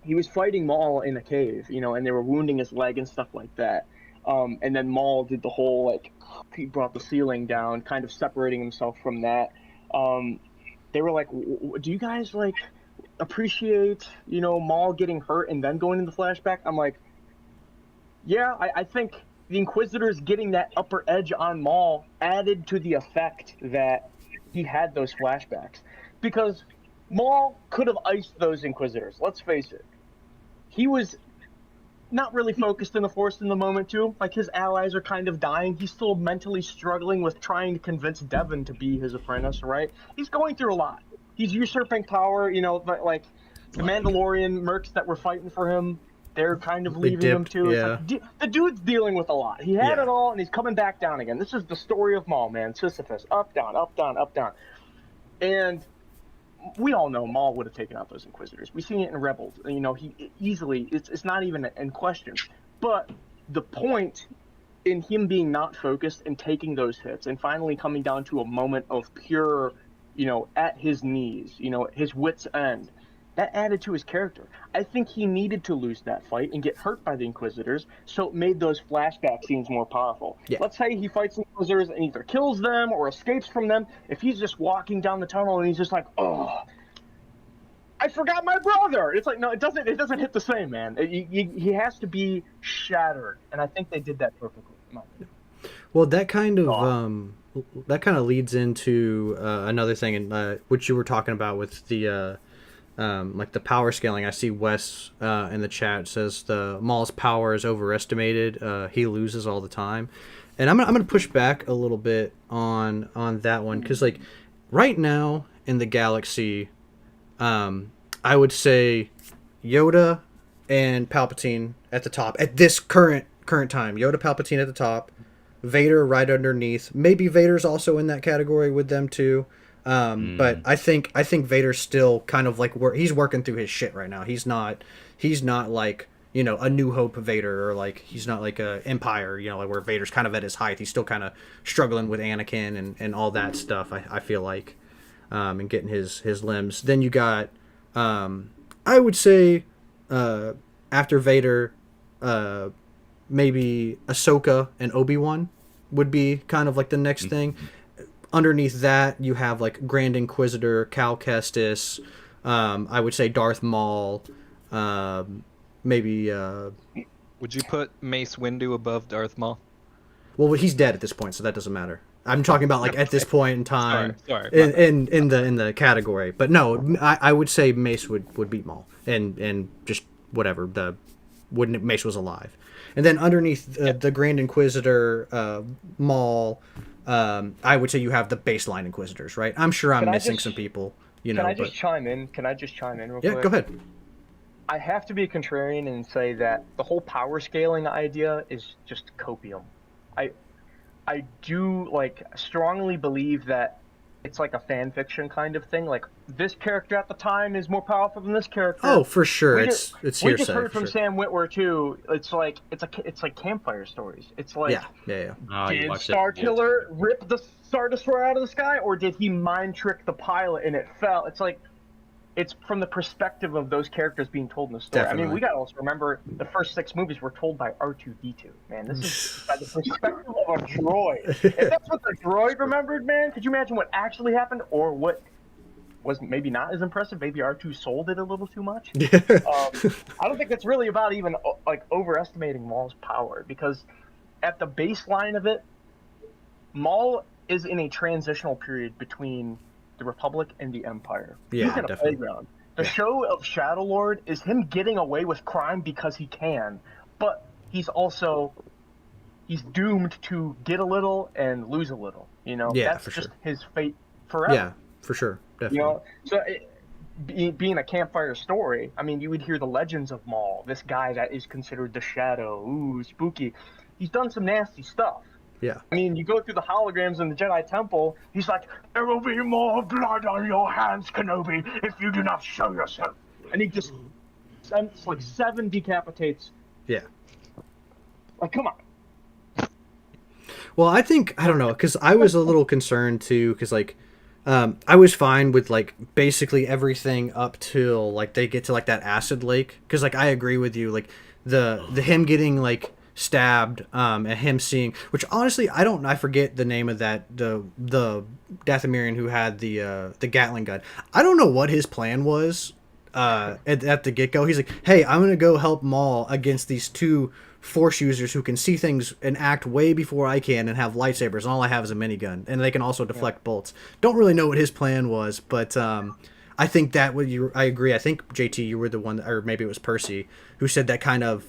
he was fighting Maul in a cave, and they were wounding his leg and stuff like that. And then Maul did the whole, like, he brought the ceiling down, kind of separating himself from that. They were like, do you guys like appreciate, Maul getting hurt and then going into the flashback? I'm like, yeah, I think the Inquisitors getting that upper edge on Maul added to the effect that he had those flashbacks. Because Maul could have iced those Inquisitors, let's face it. He was not really focused in the Force in the moment, too. Like, his allies are kind of dying. He's still mentally struggling with trying to convince Devin to be his apprentice, right? He's going through a lot. He's usurping power, like, the Mandalorian mercs that were fighting for him, they're kind of leaving him too. Yeah. It's like, the dude's dealing with a lot. He had it all, and he's coming back down again. This is the story of Maul, man. Sisyphus, up, down, up, down, up, down. And we all know Maul would have taken out those Inquisitors. We've seen it in Rebels. He easily, it's not even in question. But the point in him being not focused and taking those hits and finally coming down to a moment of pure, at his knees, his wit's end, that added to his character. I think he needed to lose that fight and get hurt by the Inquisitors, so it made those flashback scenes more powerful. Yeah. Let's say he fights the Inquisitors and either kills them or escapes from them. If he's just walking down the tunnel and he's just like, oh, I forgot my brother. It's like, no, it doesn't hit the same, man. He has to be shattered, and I think they did that perfectly. Well, that kind of leads into another thing, and which you were talking about with the like the power scaling. I see Wes in the chat says the Maul's power is overestimated. He loses all the time, and I'm gonna push back a little bit on that one, because like right now in the galaxy, I would say Yoda and Palpatine at the top at this current time. Yoda, Palpatine at the top, Vader right underneath. Maybe Vader's also in that category with them too. But I think Vader's still kind of like he's working through his shit right now. He's not like, you know, a New Hope Vader, or like he's not like a Empire, you know, like where Vader's kind of at his height. He's still kind of struggling with Anakin and all that stuff. I feel like, and getting his limbs. Then you got, I would say, after Vader, maybe Ahsoka and Obi-Wan would be kind of like the next thing. Underneath that, you have like Grand Inquisitor, Cal Kestis, I would say Darth Maul, maybe... Would you put Mace Windu above Darth Maul? Well, he's dead at this point, so that doesn't matter. I'm talking about like at this point in time, Sorry. in the category. But no, I would say Mace would beat Maul, and just whatever, when Mace was alive. And then underneath the Grand Inquisitor, Maul, I would say you have the baseline Inquisitors, right? I'm sure I'm missing some people, you know. Can I just chime in? Can I just chime in real quick? Yeah, go ahead. I have to be contrarian and say that the whole power scaling idea is just copium. I do like strongly believe that it's like a fan fiction kind of thing. Like, this character at the time is more powerful than this character. Oh, for sure. It's hearsay. We just heard from Sam Witwer too. It's like campfire stories. It's like, yeah. Did Starkiller rip the Star Destroyer out of the sky, or did he mind trick the pilot and it fell? It's like, it's from the perspective of those characters being told in the story. Definitely. I mean, we gotta also remember the first 6 movies were told by R2-D2. Man, this is by the perspective of a droid. If that's what the droid remembered, man, could you imagine what actually happened, or what was maybe not as impressive? Maybe R2 sold it a little too much. I don't think it's really about even like overestimating Maul's power, because at the baseline of it, Maul is in a transitional period between the Republic and the Empire. Yeah, he's in a definitely. playground. The show of Shadow Lord is him getting away with crime because he can, but he's doomed to get a little and lose a little. You know, that's just his fate forever. Yeah, for sure, definitely. You know, so being a campfire story, I mean, you would hear the legends of Maul, this guy that is considered the Shadow. Ooh, spooky. He's done some nasty stuff. Yeah. I mean, you go through the holograms in the Jedi Temple, he's like, there will be more blood on your hands, Kenobi, if you do not show yourself. And he just sends like 7 decapitates. Yeah. Like, come on. Well, I don't know, because I was a little concerned too, because like, I was fine with like basically everything up till like they get to like that acid lake, because like I agree with you, like the him getting like stabbed, and him seeing, which honestly I forget the name of that, the Dathomirian who had the Gatling gun. I don't know what his plan was at the get-go. He's like, hey, I'm gonna go help Maul against these 2 Force users who can see things and act way before I can and have lightsabers, and all I have is a minigun, and they can also deflect bolts. Don't really know what his plan was, but I think that I agree. I think JT, you were the one, or maybe it was Percy, who said that kind of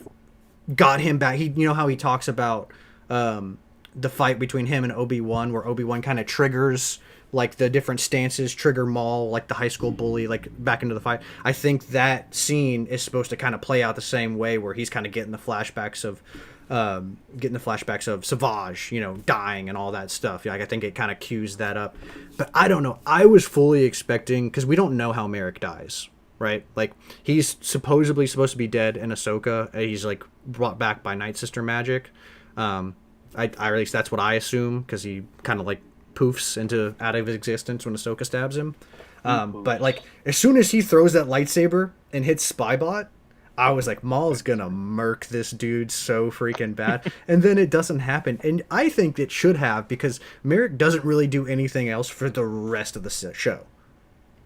got him back. You know how he talks about the fight between him and Obi-Wan, where Obi-Wan kind of triggers like the different stances, trigger Maul, like the high school bully, like back into the fight. I think that scene is supposed to kind of play out the same way, where he's kind of getting the flashbacks of Savage, you know, dying and all that stuff. Like, I think it kind of cues that up. But I don't know. I was fully expecting, because we don't know how Merrick dies, right? Like, he's supposedly supposed to be dead in Ahsoka. He's like brought back by Night Sister magic. I at least that's what I assume, because he kind of like poofs out of existence when Ahsoka stabs him. But like, as soon as he throws that lightsaber and hits Spybot, I was like, Maul's gonna murk this dude so freaking bad. And then it doesn't happen. And I think it should have, because Merrick doesn't really do anything else for the rest of the show.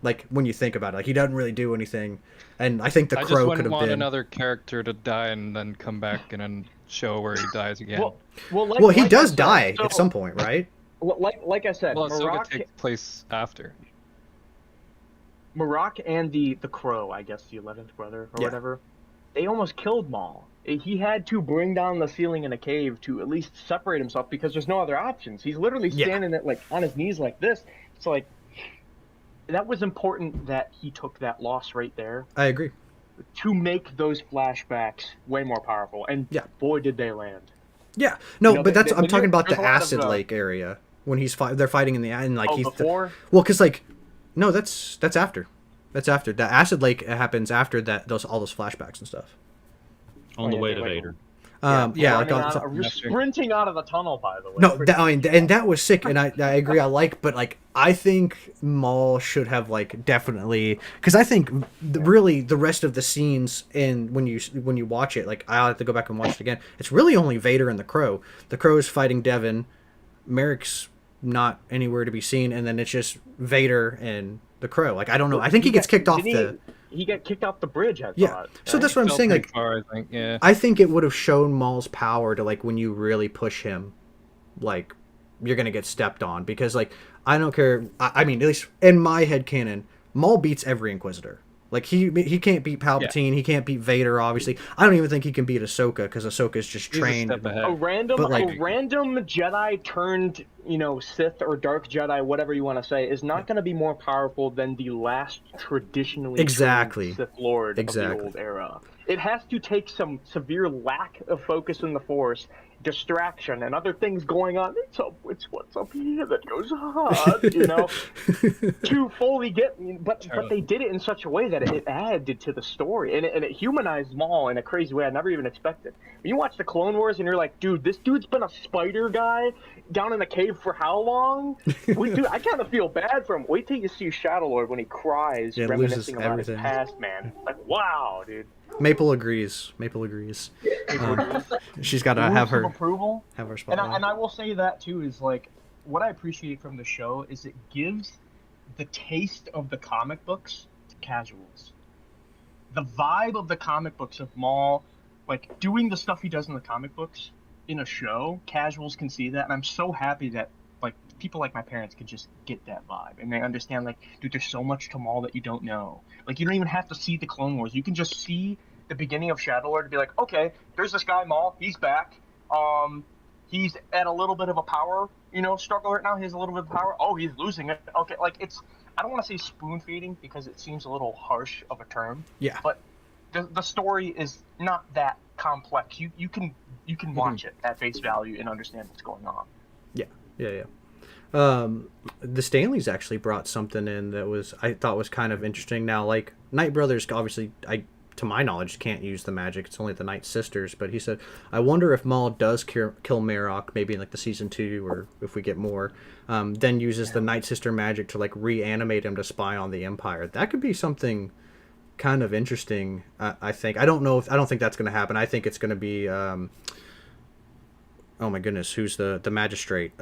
Like, when you think about it, like, he doesn't really do anything. And I think the Crow could have been... I just wouldn't want another character to die and then come back in a show where he dies again. Well, he does die at some point, right? Like I said, Ahsoka takes place after. Marok and the Crow, I guess, the 11th brother or whatever, they almost killed Maul he had to bring down the ceiling in a cave to at least separate himself because there's no other options. He's literally standing at, like, on his knees like this. It's like, that was important that he took that loss right there. I agree. To make those flashbacks way more powerful, and boy, did they land. Yeah, no, You know, but that's I'm talking about the there's a lot of, Acid Lake area when they're fighting in the and like he's before. Well, because like no, that's after. That's after the Acid Lake happens after that. All those flashbacks and stuff. On the way to Vader. Sprinting out of the tunnel, by the way. No, and that was sick, and I agree. But like, I think Maul should have like definitely, because I think really the rest of the scenes when you watch it, like I'll have to go back and watch it again. It's really only Vader and the Crow. The Crow is fighting Devin. Merrick's not anywhere to be seen, and then it's just Vader and the Crow. Like I don't know. I think he gets kicked off the. He got kicked off the bridge, I thought. Yeah, so that's what I'm saying. Like, far, I think. Yeah. I think it would have shown Maul's power to like when you really push him, like you're gonna get stepped on because like I don't care. I mean, at least in my head canon, Maul beats every Inquisitor. Like he can't beat Palpatine. He can't beat Vader. Obviously, I don't even think he can beat Ahsoka because Ahsoka's just trained. A random Jedi turned Sith or Dark Jedi, whatever you want to say, is not going to be more powerful than the last traditionally trained Sith Lord of the old era. It has to take some severe lack of focus in the Force, distraction, and other things going on. It's what's up here that goes on, to fully get. But they did it in such a way that it added to the story, and it humanized Maul in a crazy way I never even expected. When you watch the Clone Wars and you're like, dude, this dude's been a spider guy down in the cave for how long? Dude, I kind of feel bad for him. Wait till you see Shadow Lord when he cries, reminiscing about his past, man. Like, wow, dude. Maple agrees. She's got to have her approval. Have her spot. And I will say that too is like what I appreciate from the show is it gives the taste of the comic books to casuals. The vibe of the comic books of Maul, like doing the stuff he does in the comic books in a show, casuals can see that, and I'm so happy that like people like my parents could just get that vibe and they understand like, dude, there's so much to Maul that you don't know. Like you don't even have to see the Clone Wars. You can just see the beginning of Shadow Lord to be like, okay, there's this guy Maul, he's back. He's at a little bit of a power, struggle right now. He has a little bit of power. Oh, he's losing it. Okay, like it's, I don't want to say spoon feeding because it seems a little harsh of a term. Yeah. But the story is not that complex. You can watch it at face value and understand what's going on. Yeah. The Stanleys actually brought something in that I thought was kind of interesting. Now, like Night Brothers, obviously, to my knowledge, can't use the magic. It's only the Night Sisters. But he said, I wonder if Maul does kill Marok, maybe in like the season 2, or if we get more, then uses the Night Sister magic to like reanimate him to spy on the Empire. That could be something kind of interesting. I think. I don't think that's going to happen. I think it's going to be. Oh my goodness, who's the magistrate?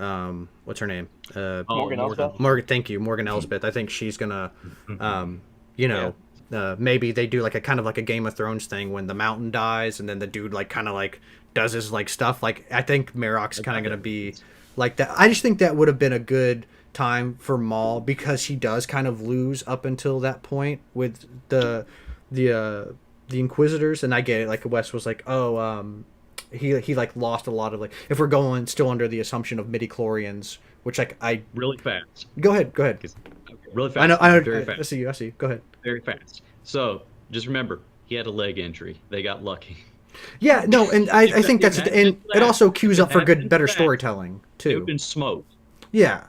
What's her name? Morgan Elsbeth. Thank you, Morgan Elsbeth. I think she's gonna, maybe they do like a kind of like a Game of Thrones thing when the mountain dies and then the dude like kind of like does his like stuff. Like I think Marok's kind of gonna be like that. I just think that would have been a good time for Maul because he does kind of lose up until that point with the Inquisitors, and I get it. Like Wes was like, He like lost a lot of like if we're going still under the assumption of midichlorians, which like I really fast. Go ahead. Okay, really fast. I know. Very fast. I see you. Go ahead. Very fast. So just remember, he had a leg injury. They got lucky. Yeah, no, and I think that's and it also cues up for better storytelling too. It had been smoked. Yeah.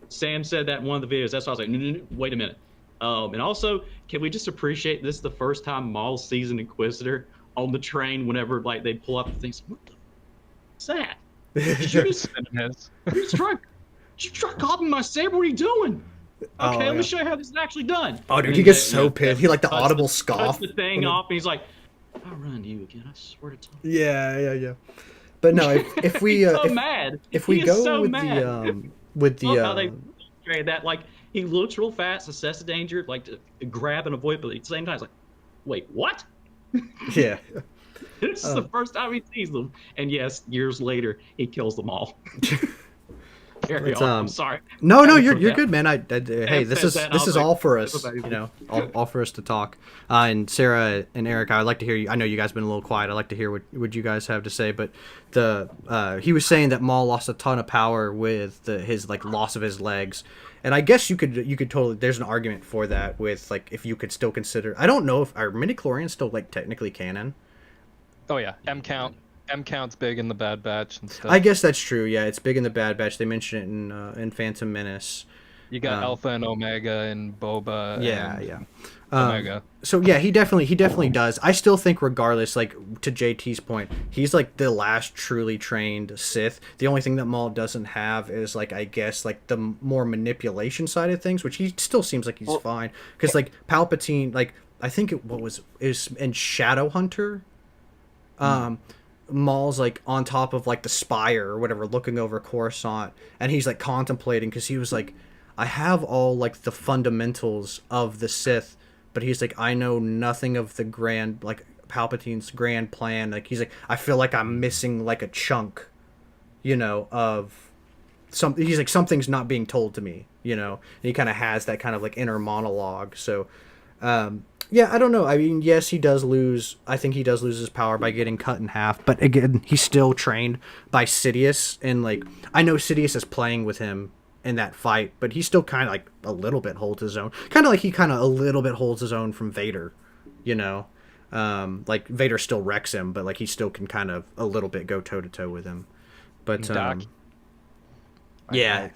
Sam said that in one of the videos. That's why I was like, no, wait a minute. And also, can we just appreciate this is the first time Maul sees an Inquisitor on the train whenever like they pull up and things. What's that? You struck hopping my saber. What are you doing? Okay, let me show you how this is actually done. Oh, dude, he gets so pissed. He like the audible scoff. Cuts the thing off, and he's like, "I'll run you again. I swear to God." Yeah. But no, if we mad. If we go so with mad. How they portray that like he looks real fast, assess the danger, like to grab and avoid, but at the same time, it's like, wait, what? Yeah. This is the first time he sees them, and yes, years later he kills them all. Carry on. I'm sorry. No, you're good, man. Hey, this is all for us, you know, all for us to talk. And Sarah and Eric, I'd like to hear you. I know you guys have been a little quiet. I'd like to hear what you guys have to say. But he was saying that Maul lost a ton of power with his like loss of his legs, and I guess you could totally. There's an argument for that with like if you could still consider. I don't know if our midichlorians still like technically canon. Oh yeah, M count's big in the Bad Batch and stuff. I guess that's true. Yeah, it's big in the Bad Batch. They mention it in Phantom Menace. You got Alpha and Omega and Boba. Yeah. Omega. So yeah, he definitely does. I still think, regardless, like to JT's point, he's like the last truly trained Sith. The only thing that Maul doesn't have is like, I guess, like the more manipulation side of things, which he still seems like he's fine. Because like Palpatine, like I think is in Shadowhunter. Maul's like on top of like the spire or whatever, looking over Coruscant, and he's like contemplating because he was like, I have all like the fundamentals of the Sith, but he's like, I know nothing of the grand, like Palpatine's grand plan. Like he's like, I feel like I'm missing like a chunk, you know, of something. He's like, something's not being told to me, you know. And he kind of has that kind of like inner monologue. So yeah, I don't know. I mean, yes, he does lose. I think he does lose his power by getting cut in half. But again, he's still trained by Sidious, and like I know Sidious is playing with him in that fight, but he still kind of like a little bit holds his own. Kind of like he kind of a little bit holds his own from Vader, you know. Like Vader still wrecks him, but like he still can kind of a little bit go toe to toe with him. But yeah.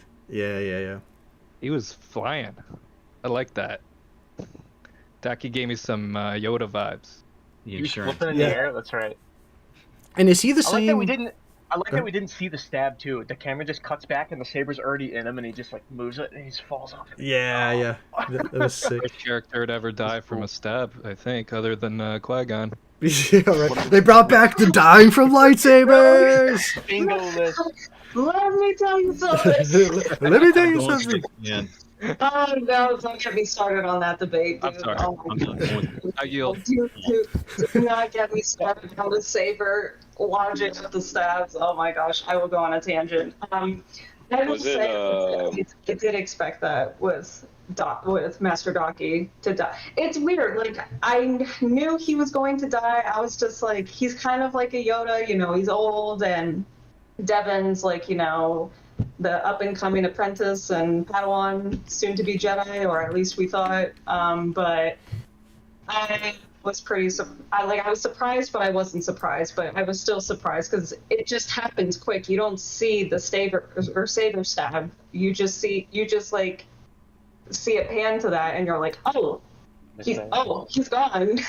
He was flying. I like that. Daki gave me some Yoda vibes. He was flipping in the air. That's right. And is he the I same? I like that we didn't see the stab too. The camera just cuts back and the saber's already in him, and he just like moves it and he just falls off. Yeah. That was sick. Which character would ever die from a stab? I think, other than Qui-Gon. Yeah, right. They brought back the dying from lightsabers. Bingo list. Let me tell you something. Let me tell you something. Yeah. Oh no, don't get me started on that debate, dude. I'm sorry. Oh my God. I yield. Do not get me started on the saber logic of the stabs. Oh my gosh, I will go on a tangent. I will say I did expect that with Master Daki to die. It's weird. Like I knew he was going to die. I was just like, he's kind of like a Yoda, you know. He's old, and Devon's like, you know, the up-and-coming apprentice and Padawan, soon-to-be Jedi, or at least we thought. But I was I was surprised, but I wasn't surprised. But I was still surprised because it just happens quick. You don't see the saber stab. You just like see it pan to that, and you're like, oh. He's gone.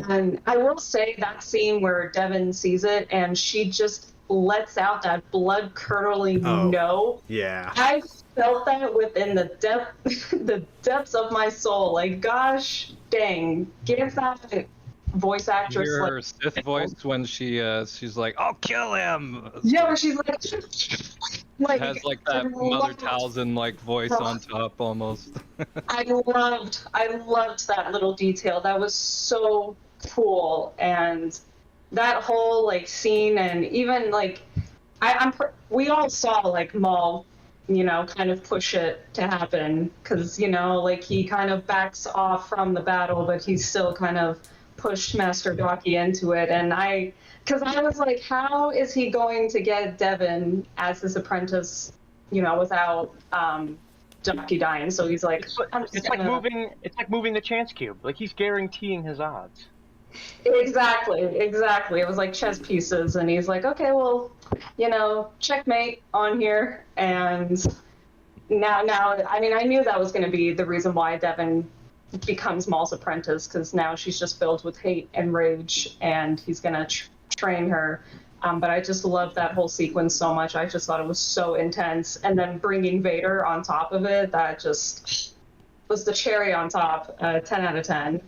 And I will say that scene where Devon sees it and she just lets out that blood-curdling no. Yeah. I felt that within the depths of my soul. Like, gosh dang, give that voice actress her Sith voice when she's like, "I'll kill him." Yeah, where she's like it has like that Mother Talzin like voice on top almost. I loved that little detail. That was so cool, and that whole like scene, and even like we all saw like Maul, you know, kind of push it to happen because, you know, like he kind of backs off from the battle, but he's still kind of pushed Master Daki into it. And because I was like, how is he going to get Devon as his apprentice, you know, without Daki dying? So he's like, it's like moving the chance cube. Like he's guaranteeing his odds. Exactly. It was like chess pieces, and he's like, okay, well, you know, checkmate on here. And now, I mean, I knew that was going to be the reason why Devon becomes Maul's apprentice, because now she's just filled with hate and rage, and he's going to train her. But I just loved that whole sequence so much. I just thought it was so intense. And then bringing Vader on top of it, that just was the cherry on top. 10 out of 10.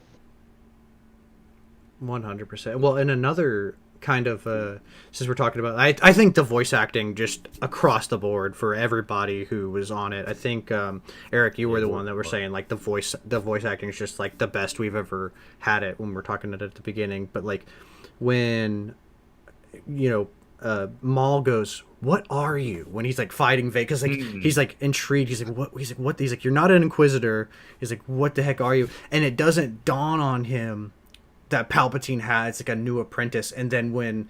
100%. Well, and another kind of since we're talking about, I think the voice acting just across the board for everybody who was on it. I think Eric, you were the one that were saying like the voice acting is just like the best we've ever had it when we're talking it at the beginning. But like when, you know, Maul goes, "What are you?" when he's like fighting Vader, because like he's like intrigued. He's like, "What?" He's like, "What?" He's like, "You're not an Inquisitor." He's like, "What the heck are you?" And it doesn't dawn on him that Palpatine has like a new apprentice. And then when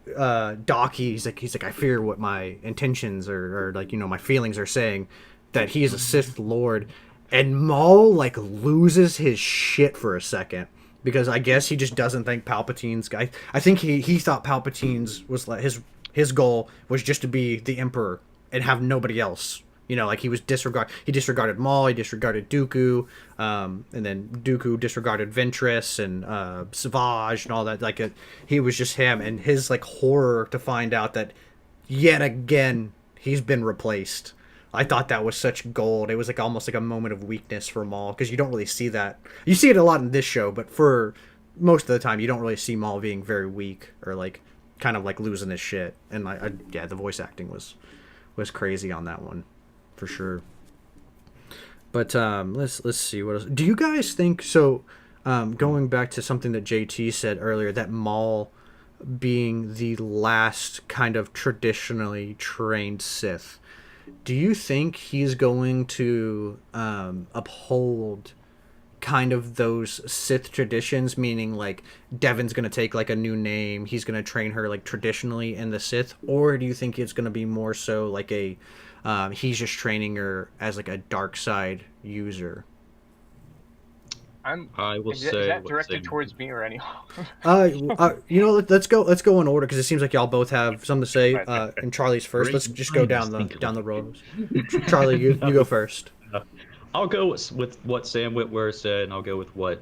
Docky, he's like, "I fear what my intentions or like my feelings are saying," that he is a Sith Lord, and Maul like loses his shit for a second. Because I guess he just doesn't think Palpatine's guy. I think he thought Palpatine's was like his goal was just to be the Emperor and have nobody else. Like he disregarded Maul, he disregarded Dooku, and then Dooku disregarded Ventress and Savage and all that. Like he was just him, and his like horror to find out that yet again he's been replaced. I thought that was such gold. It was like almost like a moment of weakness for Maul, because you don't really see that. You see it a lot in this show, but for most of the time, you don't really see Maul being very weak or like kind of like losing his shit. And the voice acting was crazy on that one, for sure. But let's see what else. Do you guys think so? Going back to something that JT said earlier, that Maul being the last kind of traditionally trained Sith. Do you think he's going to uphold kind of those Sith traditions, meaning like Devon's going to take like a new name, he's going to train her like traditionally in the Sith, or do you think it's going to be more so like a he's just training her as like a dark side user? I will say. Is that directed towards me or anyone? Let's go in order, because it seems like y'all both have something to say. And Charlie's first. Let's just go down the road. Charlie, you go first. I'll go with what Sam Witwer said, and I'll go with what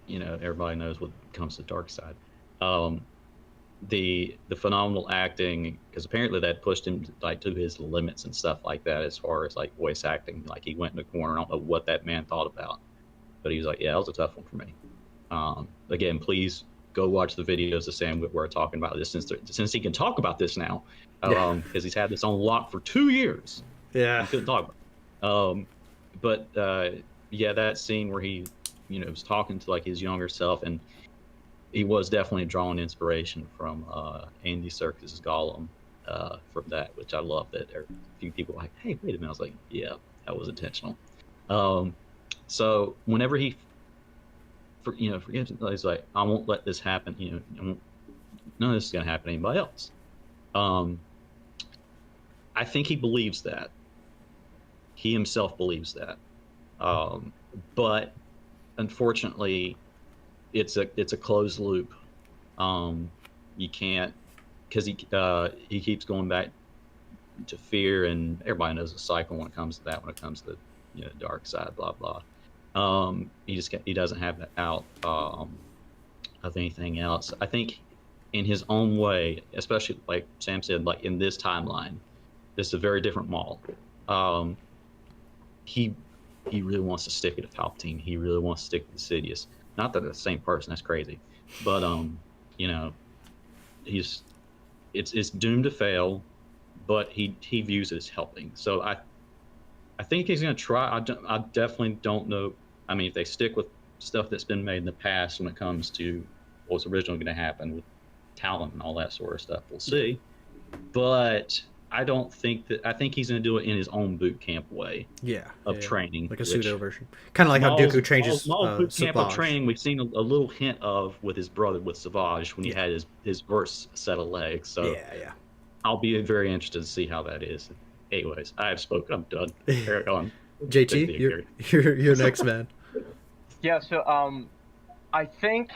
everybody knows when it comes to dark side. The phenomenal acting, because apparently that pushed him like to his limits and stuff like that, as far as like voice acting. Like he went in the corner. I don't know what that man thought about. But he was like, yeah, that was a tough one for me. Again, please go watch the videos of Sam Witwer talking about this, since he can talk about this now, because he's had this on lock for 2 years. Yeah, he couldn't talk about it. But that scene where he, was talking to like his younger self, and he was definitely drawing inspiration from Andy Serkis's Gollum from that, which I love. That a few people were like, hey, wait a minute. I was like, yeah, that was intentional. So whenever he, forgets, he's like, I won't let this happen. None of this is going to happen to anybody else. I think he believes that. He himself believes that. But unfortunately, it's a closed loop. You can't, because he keeps going back to fear, and everybody knows the cycle when it comes to that. When it comes to dark side, blah blah. He doesn't have that out of anything else. I think in his own way, especially like Sam said, like in this timeline, this is a very different Maul. He really wants to stick it to Palpatine. He really wants to stick to Sidious. Not that they're the same person. That's crazy. But it's doomed to fail. But he views it as helping. So I think he's going to try. I definitely don't know. I mean, if they stick with stuff that's been made in the past when it comes to what's originally going to happen with talent and all that sort of stuff, we'll see. But I don't think that. I think he's going to do it in his own boot camp way. Of training, like a pseudo version, kind of like how Dooku changes. Maul's boot camp of training, we've seen a little hint of with his brother, with Savage, when he had his first set of legs. So I'll be very interested to see how that is. Anyways, I have spoken. I'm done. Carry on. JT, you're next, man. Yeah. So I think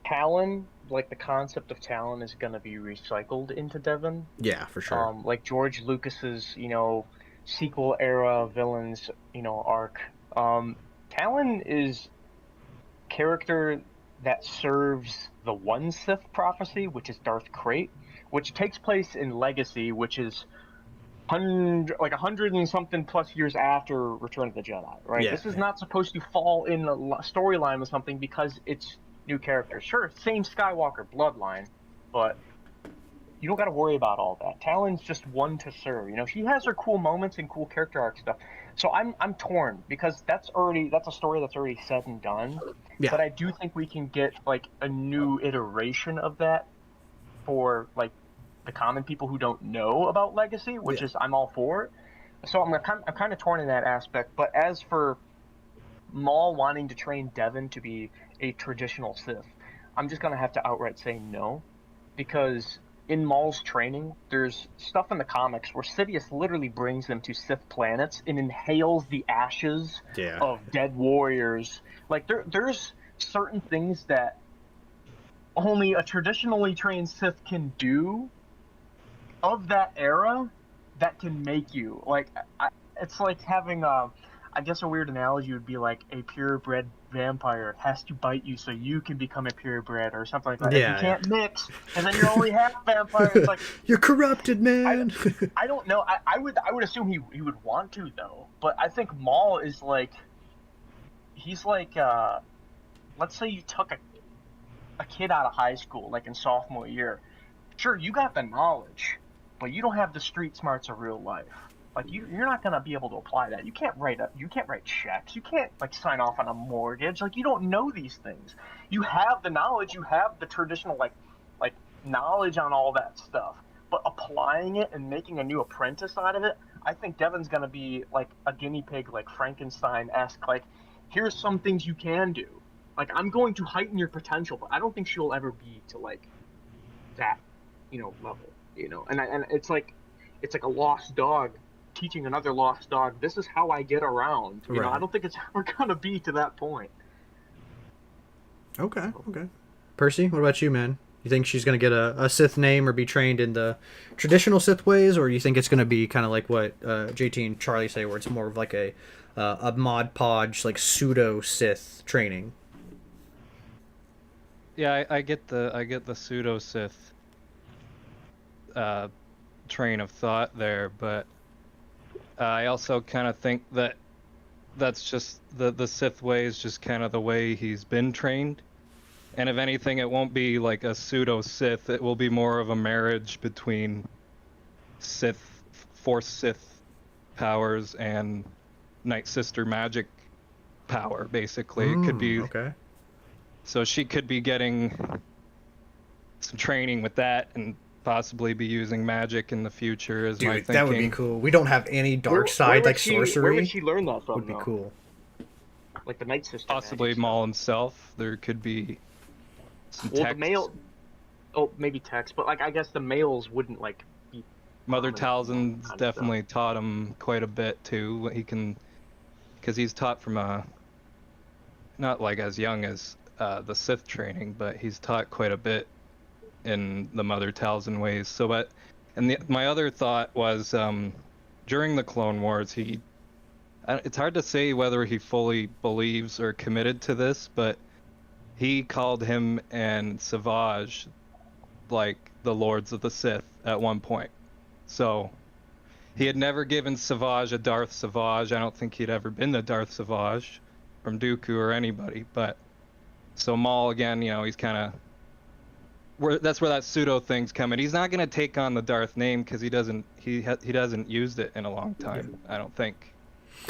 Talon, like the concept of Talon, is going to be recycled into Devon. Yeah, for sure. Like George Lucas's, sequel era villains, arc. Talon is a character that serves the one Sith prophecy, which is Darth Krayt, which takes place in Legacy, which is 100 and something plus years after Return of the Jedi, right? Yeah, this is not supposed to fall in the storyline with something because it's new characters. Sure, same Skywalker bloodline, but you don't got to worry about all that. Talon's just one to serve. She has her cool moments and cool character arc stuff. So I'm torn, because that's a story that's already said and done. Yeah. But I do think we can get like a new iteration of that for like the common people who don't know about legacy, which is I'm all for it. So I'm kind of torn in that aspect. But as for Maul wanting to train Devin to be a traditional Sith, I'm just gonna have to outright say no, because in Maul's training, there's stuff in the comics where Sidious literally brings them to Sith planets and inhales the ashes of dead warriors. Like there's certain things that only a traditionally trained Sith can do of that era that can make you like. It's like having I guess a weird analogy would be like a purebred vampire has to bite you so you can become a purebred or something like that. Yeah, you can't mix, and then you're only half vampire. It's like you're corrupted, man. I don't know. I would assume he would want to though, but I think Maul is like he's like let's say you took a kid out of high school like in sophomore year. Sure, you got the knowledge, but you don't have the street smarts of real life. Like you're not gonna be able to apply that. You can't write checks. You can't like sign off on a mortgage. Like you don't know these things. You have the knowledge. You have the traditional like knowledge on all that stuff. But applying it and making a new apprentice out of it, I think Devin's gonna be like a guinea pig, like Frankenstein-esque. Like here's some things you can do. Like I'm going to heighten your potential, but I don't think she'll ever be to like that, level. And it's like a lost dog teaching another lost dog, this is how I get around. You know, I don't think it's ever gonna be to that point. Okay. Percy, what about you, man? You think she's gonna get a Sith name or be trained in the traditional Sith ways, or you think it's gonna be kind of like what JT and Charlie say, where it's more of like a Mod Podge, like pseudo Sith training? Yeah, I get the pseudo Sith train of thought there, but I also kind of think that that's just the Sith way is just kind of the way he's been trained. And if anything, it won't be like a pseudo Sith. It will be more of a marriage between Force Sith powers and Night Sister magic power, basically. It could be. Okay. So she could be getting some training with that and possibly be using magic in the future, is my thinking. That would be cool. We don't have any dark side like sorcery. Where would she learn that from? Would be cool. Like the Night Sister. Possibly Maul himself. There could be some text. The male. Oh, maybe text, but like I guess the males wouldn't like. Be Mother Talzin's definitely taught him quite a bit too. He can, because he's taught from not like as young as the Sith training, but he's taught quite a bit in the Mother Talzin ways. So, my other thought was during the Clone Wars, it's hard to say whether he fully believes or committed to this, but he called him and Savage like the Lords of the Sith at one point. So he had never given Savage a Darth Savage. I don't think he'd ever been the Darth Savage from Dooku or anybody, but so Maul again, he's kind of that's where that pseudo thing's coming. He's not going to take on the Darth name because he hasn't used it in a long time. I don't think.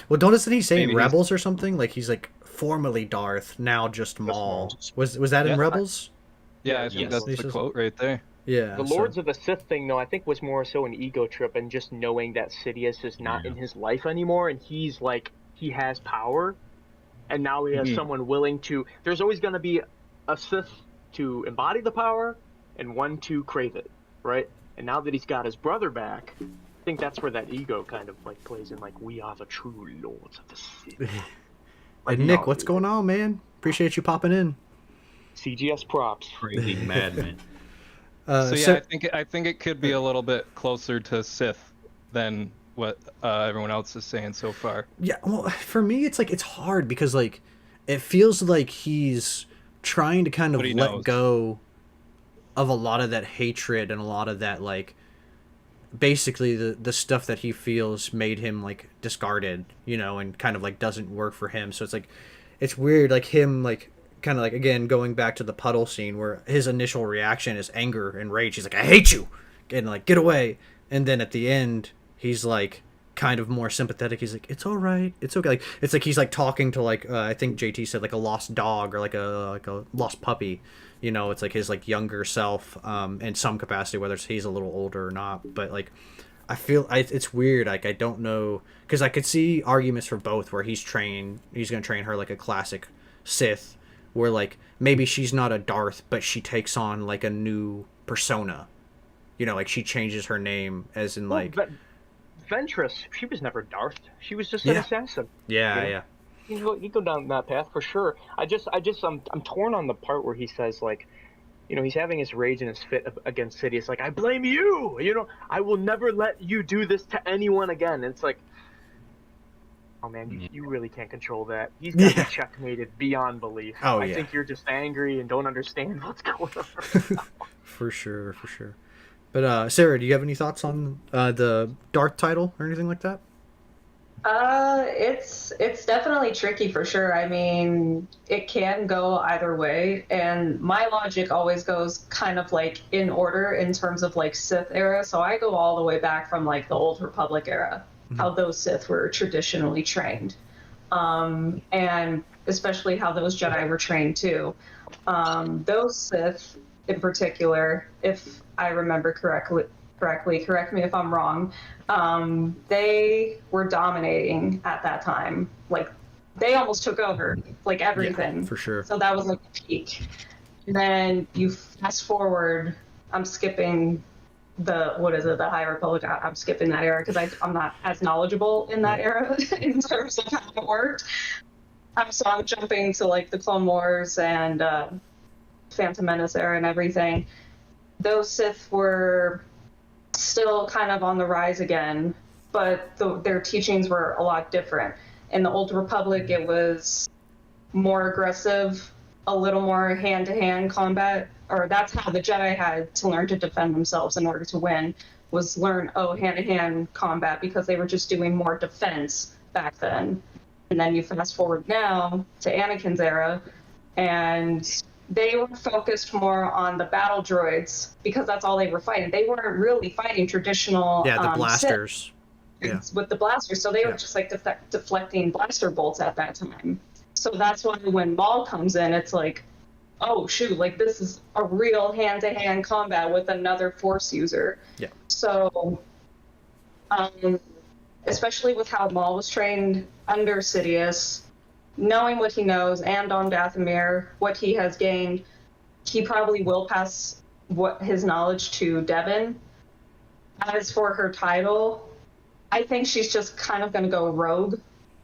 Well, doesn't he say in Rebels or something? Like he's like formerly Darth, now just Maul. Was that in Rebels? I think that's the quote right there. Yeah. The Lords of the Sith thing, though, I think was more so an ego trip and just knowing that Sidious is not in his life anymore, and he's like he has power, and now he has someone willing to. There's always going to be a Sith to embody the power and one to crave it, right? And now that he's got his brother back, I think that's where that ego kind of like plays in, like we are the true Lords of the Sith. Like, Nick, what's going on, man? Appreciate you popping in. CGS props. Crazy madman. I think it could be a little bit closer to Sith than what everyone else is saying so far. Yeah, well, for me, it's like it's hard because like it feels like he's trying to kind of let go of a lot of that hatred and a lot of that like basically the stuff that he feels made him like discarded, and kind of like doesn't work for him. So it's like it's weird, like him like kind of like again going back to the puddle scene where his initial reaction is anger and rage. He's like, I hate you, and like get away. And then at the end he's like kind of more sympathetic. He's like, it's all right, it's okay. Like, it's like he's like talking to like I think JT said like a lost dog or like a lost puppy. You know, it's like his like younger self in some capacity, whether he's a little older or not. But like, I feel it's weird. Like, I don't know, because I could see arguments for both, where he's gonna train her like a classic Sith, where like maybe she's not a Darth, but she takes on like a new persona. You know, like she changes her name, as in like Ventress. She was never Darth. She was just an assassin. Yeah. You go down that path for sure. I'm torn on the part where he says, like, you know, he's having his rage and his fit against Sidious. Like, I blame you. You know, I will never let you do this to anyone again. And it's like, oh man, you really can't control that. He's got me checkmated beyond belief. I think you're just angry and don't understand what's going on. For sure. But Sarah, do you have any thoughts on the Darth title or anything like that? It's definitely tricky for sure. I mean, it can go either way, and my logic always goes kind of like in order in terms of like Sith era. So I go all the way back from like the Old Republic era, how those Sith were traditionally trained, and especially how those Jedi were trained too. Those Sith in particular, if I remember correctly, correct me if I'm wrong, they were dominating at that time. Like, they almost took over, like, everything. Yeah, for sure. So that was, like, the peak. And then you fast forward, I'm skipping the High Republic. I'm skipping that era because I'm not as knowledgeable in that era in terms of how it worked. So I'm jumping to, like, the Clone Wars and Phantom Menace era and everything. Those Sith were still kind of on the rise again, but their teachings were a lot different. In the Old Republic, it was more aggressive, a little more hand-to-hand combat, or that's how the Jedi had to learn to defend themselves in order to win, was learn, hand-to-hand combat, because they were just doing more defense back then. And then you fast forward now to Anakin's era, and they were focused more on the battle droids because that's all they were fighting. They weren't really fighting traditional the blasters. With the blasters. So they were just like deflecting blaster bolts at that time. So that's why when Maul comes in, it's like, oh shoot, like this is a real hand-to-hand combat with another Force user. Yeah. So, especially with how Maul was trained under Sidious, knowing what he knows, and on Dathomir, what he has gained, he probably will pass his knowledge to Devin. As for her title, I think she's just kind of going to go rogue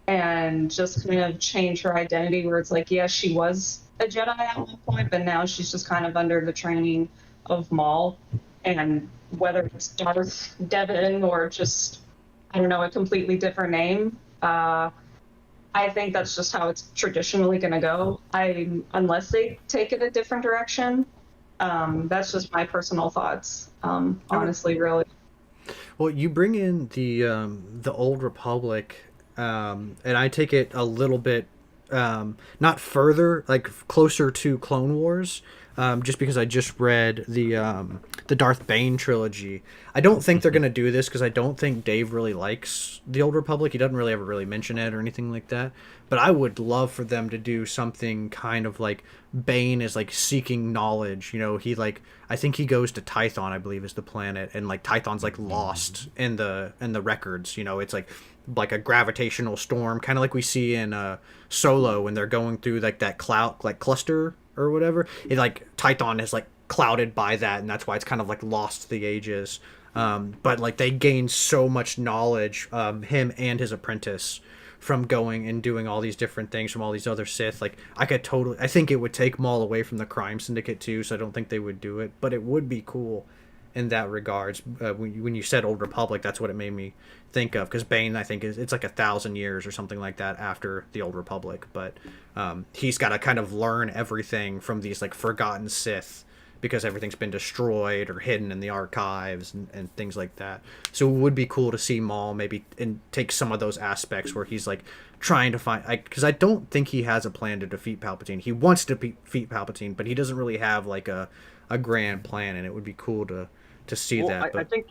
and just kind of change her identity, where it's like, yes, she was a Jedi at one point, but now she's just kind of under the training of Maul. And whether it's Darth Devin or just, I don't know, a completely different name, I think that's just how it's traditionally going to go. Unless they take it a different direction. That's just my personal thoughts. Honestly, really. Well, you bring in the Old Republic, and I take it a little bit not further, like closer to Clone Wars, just because I just read the Darth Bane trilogy. I don't think they're going to do this because I don't think Dave really likes the Old Republic. He doesn't really ever really mention it or anything like that. But I would love for them to do something kind of like Bane is like seeking knowledge. You know, I think he goes to Tython, I believe is the planet, and like Tython's like lost in the records. You know, it's like a gravitational storm, kind of like we see in Solo when they're going through like that cloud, like cluster or whatever. It like Tython is like clouded by that, and that's why it's kind of like lost to the ages. But like they gain so much knowledge, him and his apprentice, from going and doing all these different things from all these other Sith. Like I think it would take Maul away from the crime syndicate too, so I don't think they would do it, but it would be cool in that regards. When you said Old Republic, that's what it made me think of, because Bane, I think, it's like 1,000 years or something like that after the Old Republic, but he's got to kind of learn everything from these like forgotten Sith, because everything's been destroyed or hidden in the archives and things like that. So it would be cool to see Maul maybe take some of those aspects where he's like trying to find, because I don't think he has a plan to defeat Palpatine. He wants to defeat Palpatine, but he doesn't really have like a grand plan, and it would be cool to see that. I think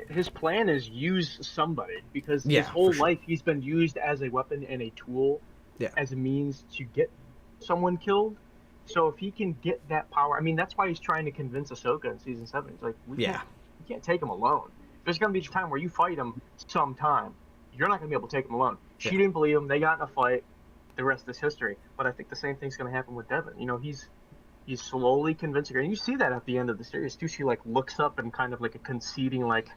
his plan is use somebody, because Yeah, his whole for sure. life he's been used as a weapon and a tool, as a means to get someone killed. So if he can get that power, I mean, that's why he's trying to convince Ahsoka in season 7. He's like, we can't take him alone. There's gonna be a time where you fight him sometime. You're not gonna be able to take him alone. She didn't believe him. They got in a fight. The rest is history. But I think the same thing's gonna happen with Devin. You know, he's slowly convincing her, and you see that at the end of the series too. She like looks up and kind of like a conceding, like,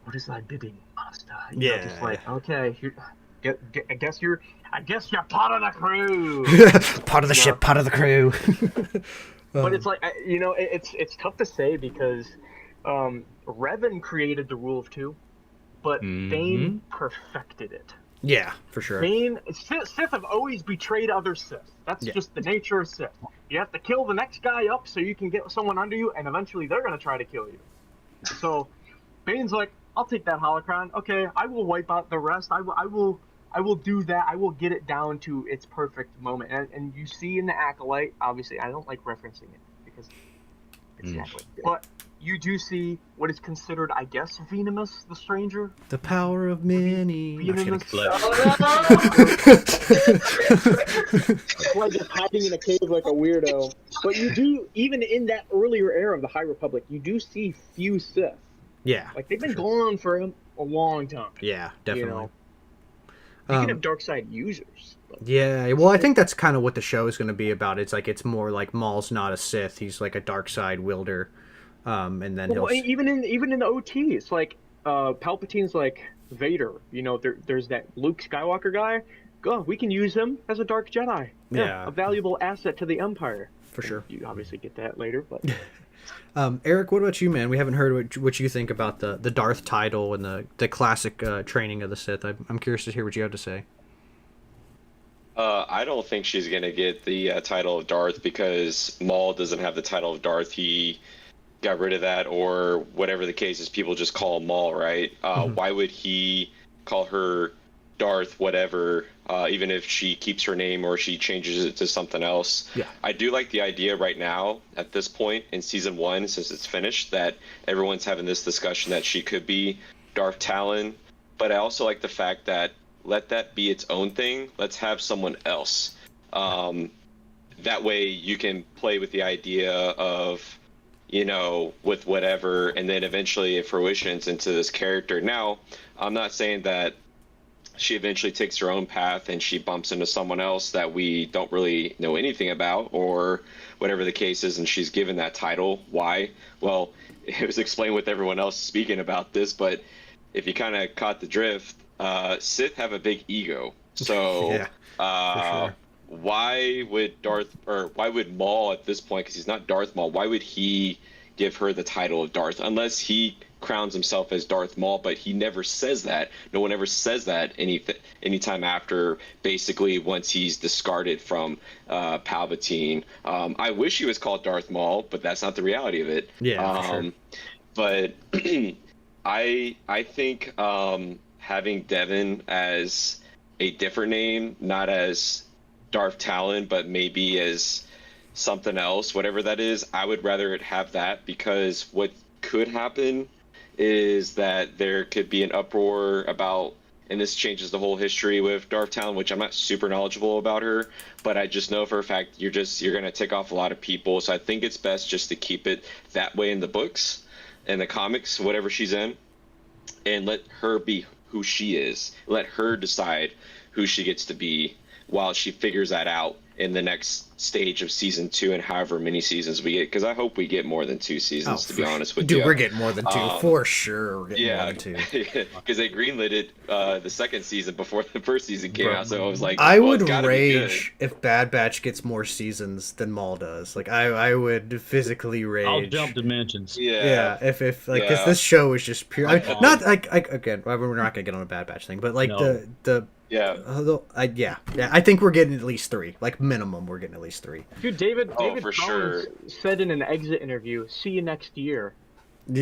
"What is thy bidding, master?" You know, just like, okay, I guess you're part of the crew, part of the ship, part of the crew. But it's like, you know, it's tough to say because Revan created the rule of 2, but Bane perfected it. Yeah, for sure. Sith have always betrayed other Sith. That's just the nature of Sith. You have to kill the next guy up so you can get someone under you, and eventually they're going to try to kill you. So Bane's like, I'll take that holocron. Okay, I will wipe out the rest. I will do that. I will get it down to its perfect moment. And you see in the Acolyte, obviously, I don't like referencing it because it's the Acolyte. But you do see what is considered, I guess, Venomous, the Stranger. The power of many. Venomous. Like just hiding in a cave like a weirdo. But you do, even in that earlier era of the High Republic, you do see few Sith. Yeah. Like, they've been gone for a long time. Yeah, definitely. You know? You can have dark side users. Yeah, well, I think that's kind of what the show is going to be about. It's like, it's more like Maul's not a Sith. He's like a dark side wielder. And then even in the OT, it's like Palpatine's like Vader. You know, there's that Luke Skywalker guy. God, we can use him as a dark Jedi. Yeah, a valuable asset to the Empire. For sure. You obviously get that later, but. Eric, what about you, man? We haven't heard what you think about the Darth title and the classic training of the Sith. I'm curious to hear what you have to say. I don't think she's gonna get the title of Darth because Maul doesn't have the title of Darth. He got rid of that, or whatever the case is. People just call him Maul, right? Why would he call her Darth whatever, even if she keeps her name or she changes it to something else? Yeah. I do like the idea right now, at this point in season 1, since it's finished, that everyone's having this discussion that she could be Darth Talon. But I also like the fact that let that be its own thing. Let's have someone else. That way you can play with the idea of, you know, with whatever, and then eventually it fruitions into this character. Now, I'm not saying that she eventually takes her own path and she bumps into someone else that we don't really know anything about, or whatever the case is, and she's given that title. Why? Well, it was explained with everyone else speaking about this, but if you kind of caught the drift, Sith have a big ego. So why would Maul at this point, because he's not Darth Maul, why would he give her the title of Darth unless he crowns himself as Darth Maul? But he never says that. No one ever says that anytime after, basically, once he's discarded from Palpatine. I wish he was called Darth Maul, but that's not the reality of it. Yeah, for sure. But I think having Devin as a different name, not as Darth Talon, but maybe as something else, whatever that is, I would rather it have that, because what could happen is that there could be an uproar about, and this changes the whole history with Darth Talon, which I'm not super knowledgeable about her, but I just know for a fact you're going to tick off a lot of people. So I think it's best just to keep it that way in the books, in the comics, whatever she's in, and let her be who she is. Let her decide who she gets to be while she figures that out in the next stage of season 2 and however many seasons we get, because I hope we get more than 2 seasons, to be honest with you. Dude, we're getting more than 2 for sure. We're getting more than 2. Because they greenlit it the second season before the first season came out, so I was like, I would rage if Bad Batch gets more seasons than Maul does. Like, I would physically rage. I'll jump dimensions. Yeah, if like, because this show is just pure. Not like again, we're not gonna get on a Bad Batch thing, but like I think we're getting at least 3. Like, minimum, we're getting at least 3. Dude, David for Collins sure said in an exit interview, "See you next year." All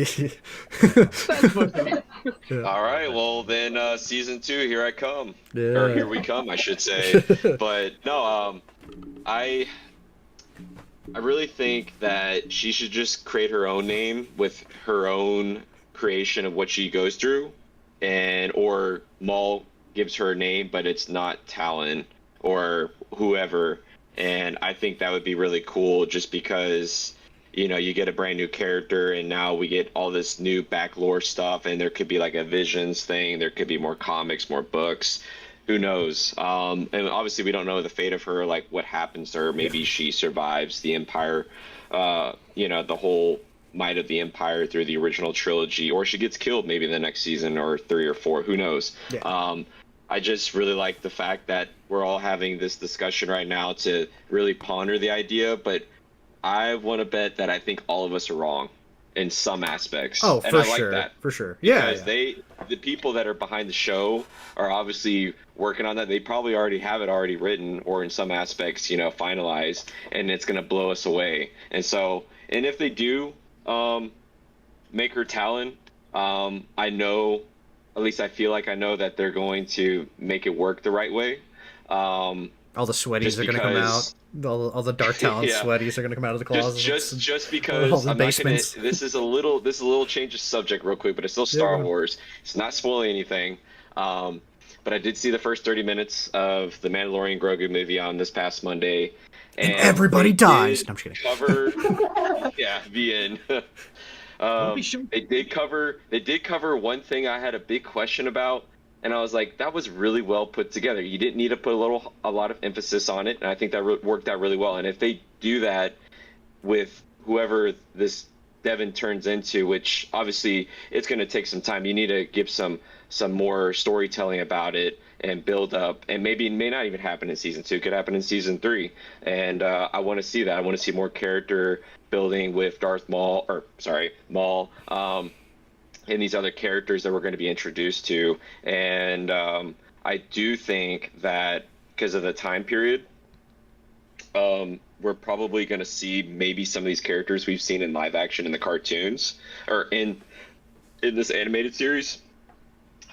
right, well then, season 2, here I come, Yeah. or here we come, I should say. But no, I really think that she should just create her own name with her own creation of what she goes through, or Maul gives her a name, but it's not Talon or whoever. And I think that would be really cool, just because, you know, you get a brand new character, and now we get all this new back lore stuff, and there could be like a Visions thing, there could be more comics, more books, who knows. And obviously we don't know the fate of her, like what happens to her. Maybe she survives the Empire, you know, the whole might of the Empire through the original trilogy, or she gets killed maybe the next season or 3 or 4, who knows. I just really like the fact that we're all having this discussion right now to really ponder the idea, but I want to bet that I think all of us are wrong in some aspects. Oh, and for I like sure, that. for sure. Yeah, because the people that are behind the show are obviously working on that. They probably already have it already written, or in some aspects, you know, finalized, and it's going to blow us away. And so, and if they do make her Talon, I know, at least I feel like I know that they're going to make it work the right way. All the sweaties are going to come out. All the Dark Talon sweaties are going to come out of the closet. Just because I'm not gonna, this is a little change of subject real quick, but it's still Star Wars. It's not spoiling anything. But I did see the first 30 minutes of the Mandalorian Grogu movie on this past Monday, and everybody dies. No, I'm just kidding. Cover, the end. They did cover one thing I had a big question about, and I was like, that was really well put together. You didn't need to put a lot of emphasis on it, and I think that worked out really well. And if they do that with whoever this Devin turns into, which obviously it's going to take some time, you need to give some more storytelling about it and build up, and maybe it may not even happen in season 2. It could happen in season 3, and I want to see that. I want to see more character building with Maul, and these other characters that we're going to be introduced to. And I do think that because of the time period, we're probably going to see maybe some of these characters we've seen in live action in the cartoons, or in this animated series,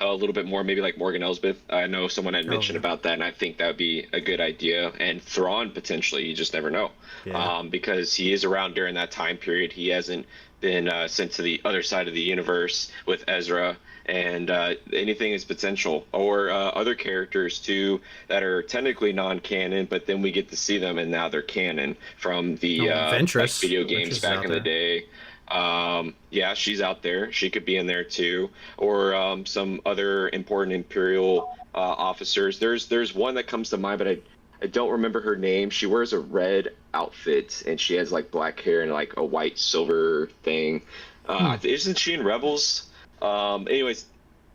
a little bit more, maybe like Morgan Elsbeth. I know someone had mentioned about that, and I think that would be a good idea. And Thrawn, potentially, you just never know. Because he is around during that time period. He hasn't been sent to the other side of the universe with Ezra, and anything is potential. Or other characters too that are technically non-canon, but then we get to see them, and now they're canon from the Ventress, video games back in the day. She's out there. She could be in there too, or some other important Imperial officers. There's one that comes to mind, but I don't remember her name. She wears a red outfit, and she has like black hair and like a white silver thing. Isn't she in Rebels? Anyways,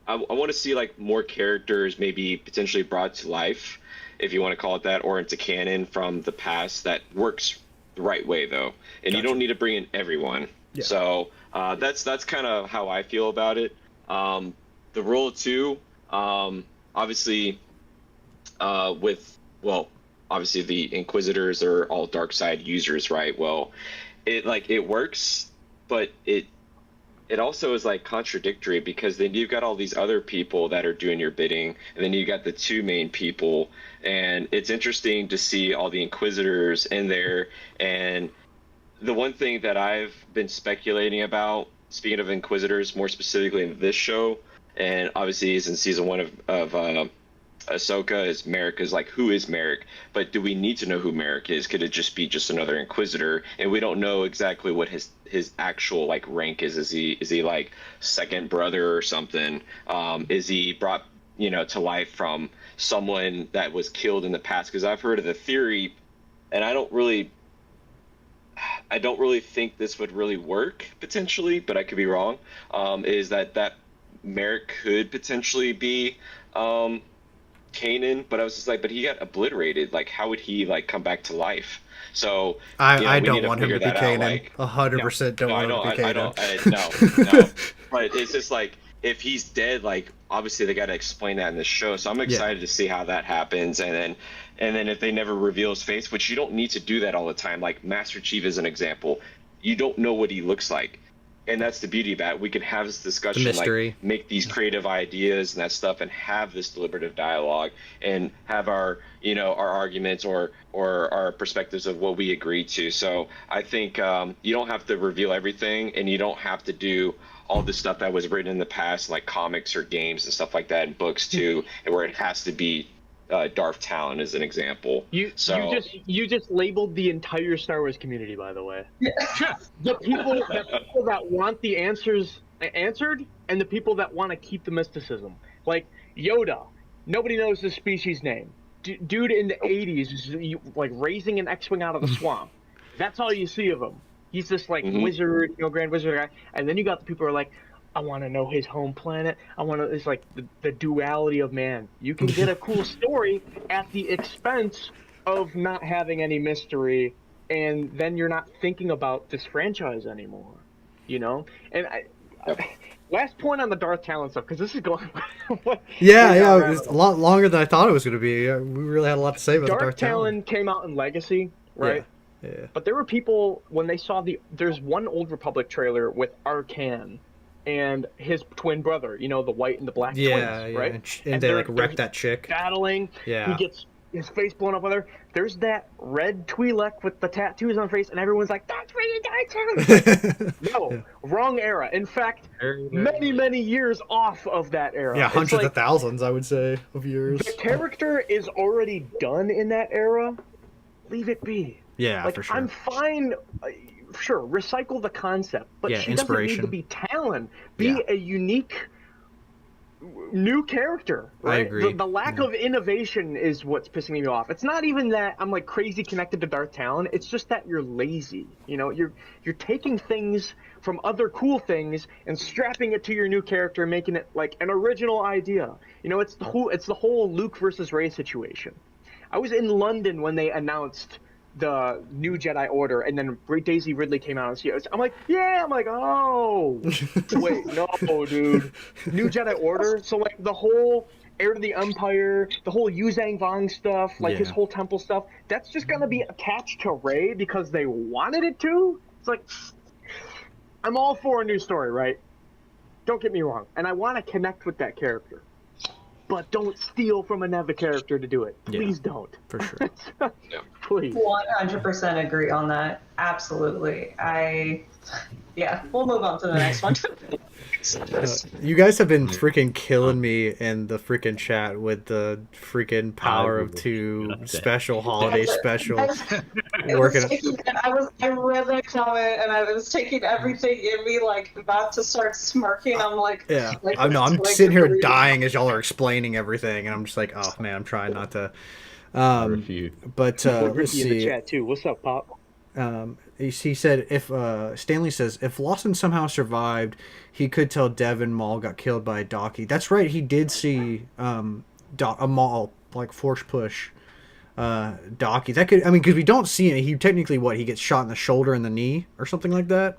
I want to see like more characters maybe potentially brought to life, if you want to call it that, or into canon from the past that works the right way though. And you don't need to bring in everyone. So that's kind of how I feel about it. The rule of 2, obviously, obviously the Inquisitors are all dark side users, right? Well, it works, but it also is like contradictory, because then you've got all these other people that are doing your bidding, and then you got the 2 main people, and it's interesting to see all the Inquisitors in there. And the one thing that I've been speculating about, speaking of Inquisitors, more specifically in this show, and obviously he's in season 1 of Ahsoka, is Merrick. Is like, who is Merrick? But do we need to know who Merrick is? Could it just be just another Inquisitor? And we don't know exactly what his actual like rank is. Is he like second brother or something? Is he brought to life from someone that was killed in the past? Because I've heard of the theory, and I don't really think this would really work potentially, but I could be wrong. Is that Merrick could potentially be Kanan, but I was just like, but he got obliterated. Like, how would he like come back to life? So I don't want him to be Kanan. 100% don't want him to be Kanan. No. But it's just like, if he's dead, like obviously they got to explain that in the show. So I'm excited to see how that happens. And then if they never reveal his face, which you don't need to do that all the time. Like Master Chief is an example. You don't know what he looks like. And that's the beauty about it. We can have this discussion, like make these creative ideas and that stuff, and have this deliberative dialogue, and have our arguments or our perspectives of what we agree to. So I think you don't have to reveal everything, and you don't have to do all the stuff that was written in the past, like comics or games and stuff like that, and books too, and where it has to be Darth Talon as an example. You just labeled the entire Star Wars community, by the way. the people that want the answers answered, and the people that want to keep the mysticism. Like Yoda, nobody knows his species name. Dude in the 80s is like raising an X-wing out of the swamp. That's all you see of him. He's this like wizard, grand wizard guy. And then you got the people who are like, I want to know his home planet. I want to. It's like the duality of man. You can get a cool story at the expense of not having any mystery, and then you're not thinking about this franchise anymore. And last point on the Darth Talon stuff, because this is going. Yeah, it's a lot longer than I thought it was going to be. We really had a lot to say about Darth Talon came out in Legacy, right? Yeah. But there were people when they saw there's one Old Republic trailer with Arcan and his twin brother, the white and the black twins, right? And they like wreck that chick. Battling. Yeah. He gets his face blown up with her. There's that red Twi'lek with the tattoos on her face, and everyone's like, that's really Darth Talon. No, wrong era. In fact, many years off of that era. Yeah, hundreds of thousands, I would say, of years. The character is already done in that era. Leave it be. Yeah, for sure. I'm fine. Sure, recycle the concept, but she doesn't need to be Talon. Be a unique new character, right? I agree. The lack of innovation is what's pissing me off. It's not even that I'm like crazy connected to Darth Talon. It's just that you're lazy. You're taking things from other cool things and strapping it to your new character and making it like an original idea. It's the whole Luke versus Rey situation. I was in London when they announced the new Jedi Order, and then Daisy Ridley came out and see it. I'm like, oh, wait, no, dude, new Jedi Order. So like the whole Heir to the Empire, the whole Yuzang Vong stuff, like his whole temple stuff, that's just gonna be attached to Rey because they wanted it to. It's like, I'm all for a new story, right? Don't get me wrong, and I want to connect with that character. But don't steal from another character to do it. Please don't. For sure. Please. 100% agree on that. Absolutely. We'll move on to the next one. You guys have been freaking killing me in the freaking chat with the freaking Power of Two special holiday special. I read that comment and I was taking everything in me, like about to start smirking. I'm like, I'm sitting here dying as y'all are explaining everything, and I'm just like, oh man, I'm trying not to. But let's see. In the chat too. What's up, Pop? He said Stanley says if Lawson somehow survived, he could tell Devin Maul got killed by a Docky. That's right. He did see a Maul like force push Docky. That could because we don't see it. He technically he gets shot in the shoulder and the knee or something like that.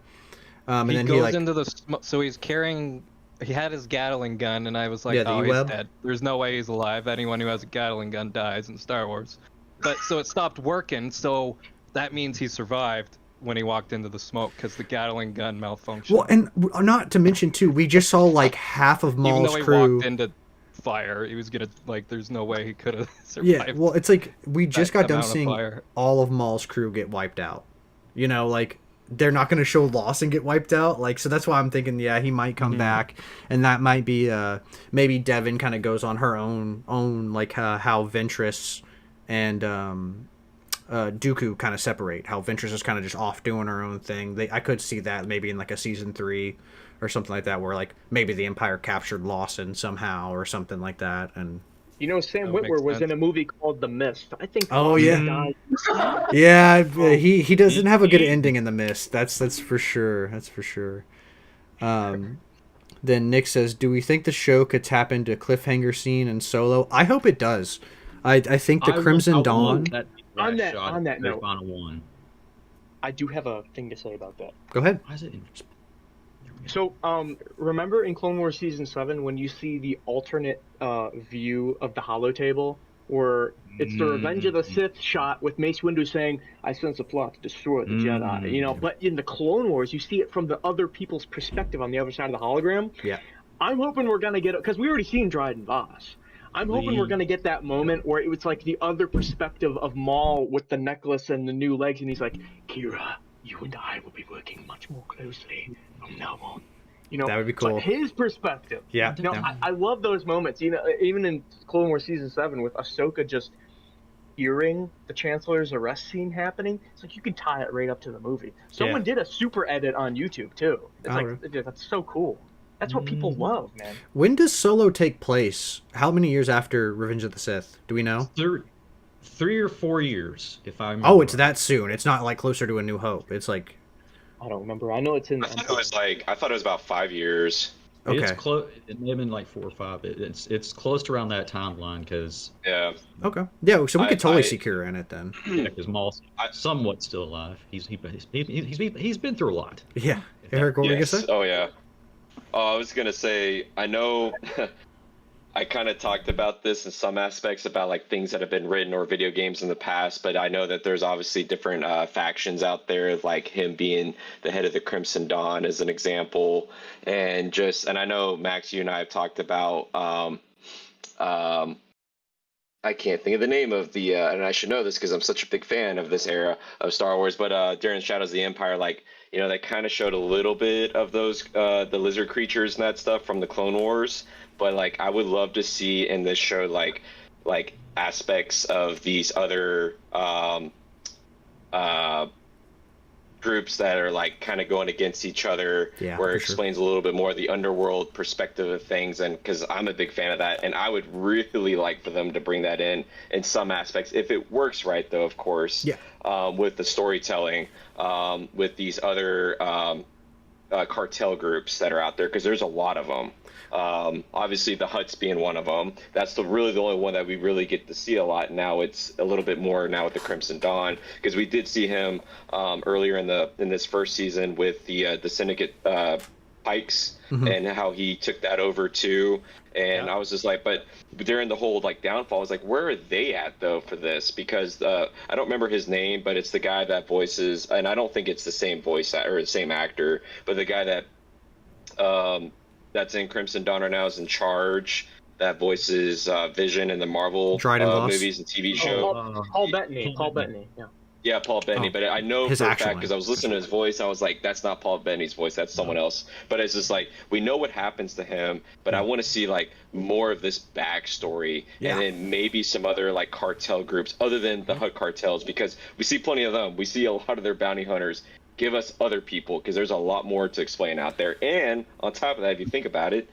And he then goes into the so he's carrying. He had his Gatling gun, and I was like, oh, he's dead. There's no way he's alive. Anyone who has a Gatling gun dies in Star Wars. But so it stopped working. So that means he survived when he walked into the smoke because the Gatling gun malfunctioned. Well, and not to mention too, we just saw like half of Maul's crew. Even though he walked into fire, he was gonna there's no way he could have survived. Yeah, well, it's like we just got done seeing all of Maul's crew get wiped out. They're not going to show Lawson get wiped out. So that's why I'm thinking, he might come back, and that might be maybe Devin kind of goes on her own how Ventress and Dooku kind of separate. How Ventress is kind of just off doing her own thing. I could see that maybe in a season 3 or something like that, where maybe the Empire captured Lawson somehow or something like that, and. Sam Witwer was in a movie called The Mist. I think. Oh yeah. Yeah, he doesn't have a good ending in The Mist. That's for sure. That's for sure. Then Nick says, "Do we think the show could tap into a cliffhanger scene in Solo? I hope it does. I think the Crimson Dawn." On that note, final one. I do have a thing to say about that. Go ahead. Why is it? So, remember in Clone Wars Season 7 when you see the alternate view of the holotable, where it's the Revenge of the Sith shot with Mace Windu saying, I sense a plot to destroy the Jedi, but in the Clone Wars, you see it from the other people's perspective on the other side of the hologram. Yeah. I'm hoping we're going to get it, because we already seen Dryden Voss. I'm hoping we're going to get that moment where it was like the other perspective of Maul with the necklace and the new legs, and he's like, Kira, you and I will be working much more closely from now on. You know, that would be cool. But his perspective. Yeah. You know, yeah. I love those moments. You know, even in Clone Wars season 7 with Ahsoka just hearing the Chancellor's arrest scene happening, it's like you can tie it right up to the movie. Someone did a super edit on YouTube too. It's dude, that's so cool. That's what people love, man. When does Solo take place? How many years after Revenge of the Sith? Do we know? 3 or 4 years, if I remember. Oh, it's that soon. It's not like closer to A New Hope. It's like I don't remember. I know it's in. I thought it was about 5 years. okay. It's close. It may have been like 4 or 5. It's close to around that timeline because Yeah. Okay. Yeah, so we could totally see Kira in it then. because Maul's somewhat still alive. He's been through a lot. Yeah. Eric, what were you gonna say? Oh yeah. Oh, I was gonna say, I know I kind of talked about this in some aspects about like things that have been written or video games in the past, but I know that there's obviously different factions out there, like him being the head of the Crimson Dawn as an example, and I know Max, you and I have talked about I can't think of the name of the and I should know this because I'm such a big fan of this era of Star Wars, but during Shadows of the Empire, like, you know, they kind of showed a little bit of those the lizard creatures and that stuff from the Clone Wars, but like I would love to see in this show like aspects of these other groups that are like kind of going against each other, where it explains a little bit more the underworld perspective of things, and because I'm a big fan of that, and I would really like for them to bring that in some aspects if it works right, though, of course, with the storytelling, with these other cartel groups that are out there, because there's a lot of them. Obviously the Hutts being one of them. That's really the only one that we really get to see a lot. Now it's a little bit more now with the Crimson Dawn, because we did see him earlier in this first season with the Syndicate Pikes, and how he took that over too. And I was just like, but during the whole like downfall, I was like, where are they at though for this? Because I don't remember his name, but it's the guy that voices, and I don't think it's the same voice or the same actor, but the guy that that's in Crimson Dawn right now is in charge, that voices Vision in the Marvel movies and TV show. Paul Bettany. Yeah, Paul Bettany. But I know his for a actual fact, because I was listening to his voice, I was like, that's not Paul Bettany's voice, that's someone else. But it's just like, we know what happens to him, but I want to see like more of this backstory, and then maybe some other like cartel groups other than the Hutt cartels, because we see plenty of them. We see a lot of their bounty hunters. Give us other people, because there's a lot more to explain out there. And on top of that, if you think about it,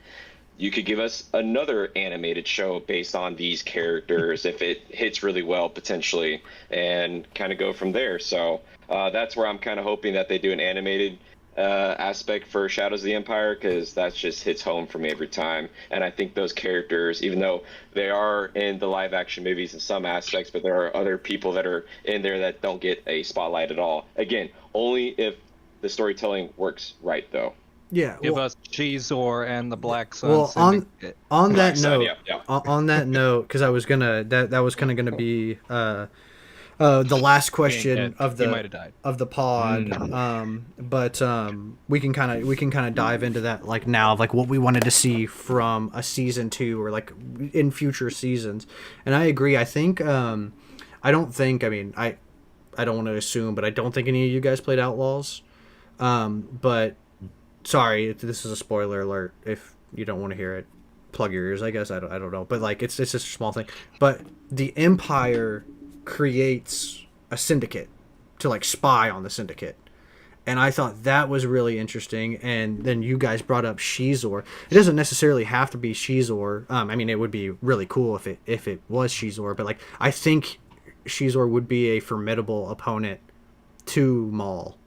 you could give us another animated show based on these characters if it hits really well, potentially, and kind of go from there. So that's where I'm kind of hoping that they do an animated aspect for Shadows of the Empire, because that just hits home for me every time. And I think those characters, even though they are in the live action movies in some aspects, but there are other people that are in there that don't get a spotlight at all. Again, only if the storytelling works right, though. Yeah, Give us Cheezor and the Black Sun. Well, Syndicate. on that Sun, note, yeah. on that note, because I was gonna that was kind of gonna be the last question of He might have died. the pod, but we can kind of dive into that like now, like what we wanted to see from a season 2 or like in future seasons. And I agree. I think I mean I don't want to assume, but I don't think any of you guys played Outlaws. But sorry, this is a spoiler alert. If you don't want to hear it, plug your ears, I guess. I don't know. But like it's just a small thing. But the Empire creates a syndicate to like spy on the syndicate. And I thought that was really interesting. And then you guys brought up Cheezor. It doesn't necessarily have to be Cheezor. I mean, it would be really cool if it was Cheezor, but like I think Cheezor would be a formidable opponent to Maul.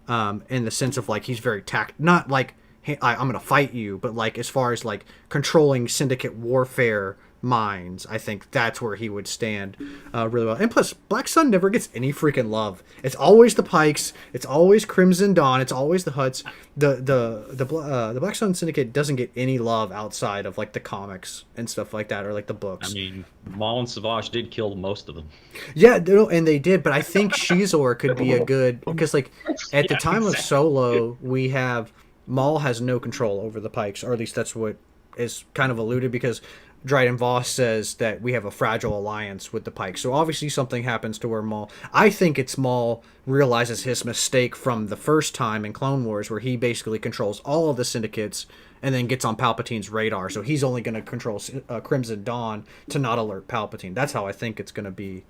In the sense of like he's very not like, hey, I'm gonna fight you, but like as far as like controlling syndicate warfare minds, I think that's where he would stand really well. And plus, Black Sun never gets any freaking love. It's always the Pikes, it's always Crimson Dawn, it's always the Hutts. The Black Sun Syndicate doesn't get any love outside of like the comics and stuff like that, or like the books. I mean, Maul and Savage did kill most of them. Yeah, and they did, but I think Cheezor could be a good, because like at the time of Solo, we have Maul has no control over the Pikes, or at least that's what is kind of alluded because Dryden Voss says that we have a fragile alliance with the Pike. So obviously something happens to where Maul... I think it's Maul realizes his mistake from the first time in Clone Wars where he basically controls all of the syndicates and then gets on Palpatine's radar. So he's only going to control Crimson Dawn to not alert Palpatine. That's how I think it's going to be.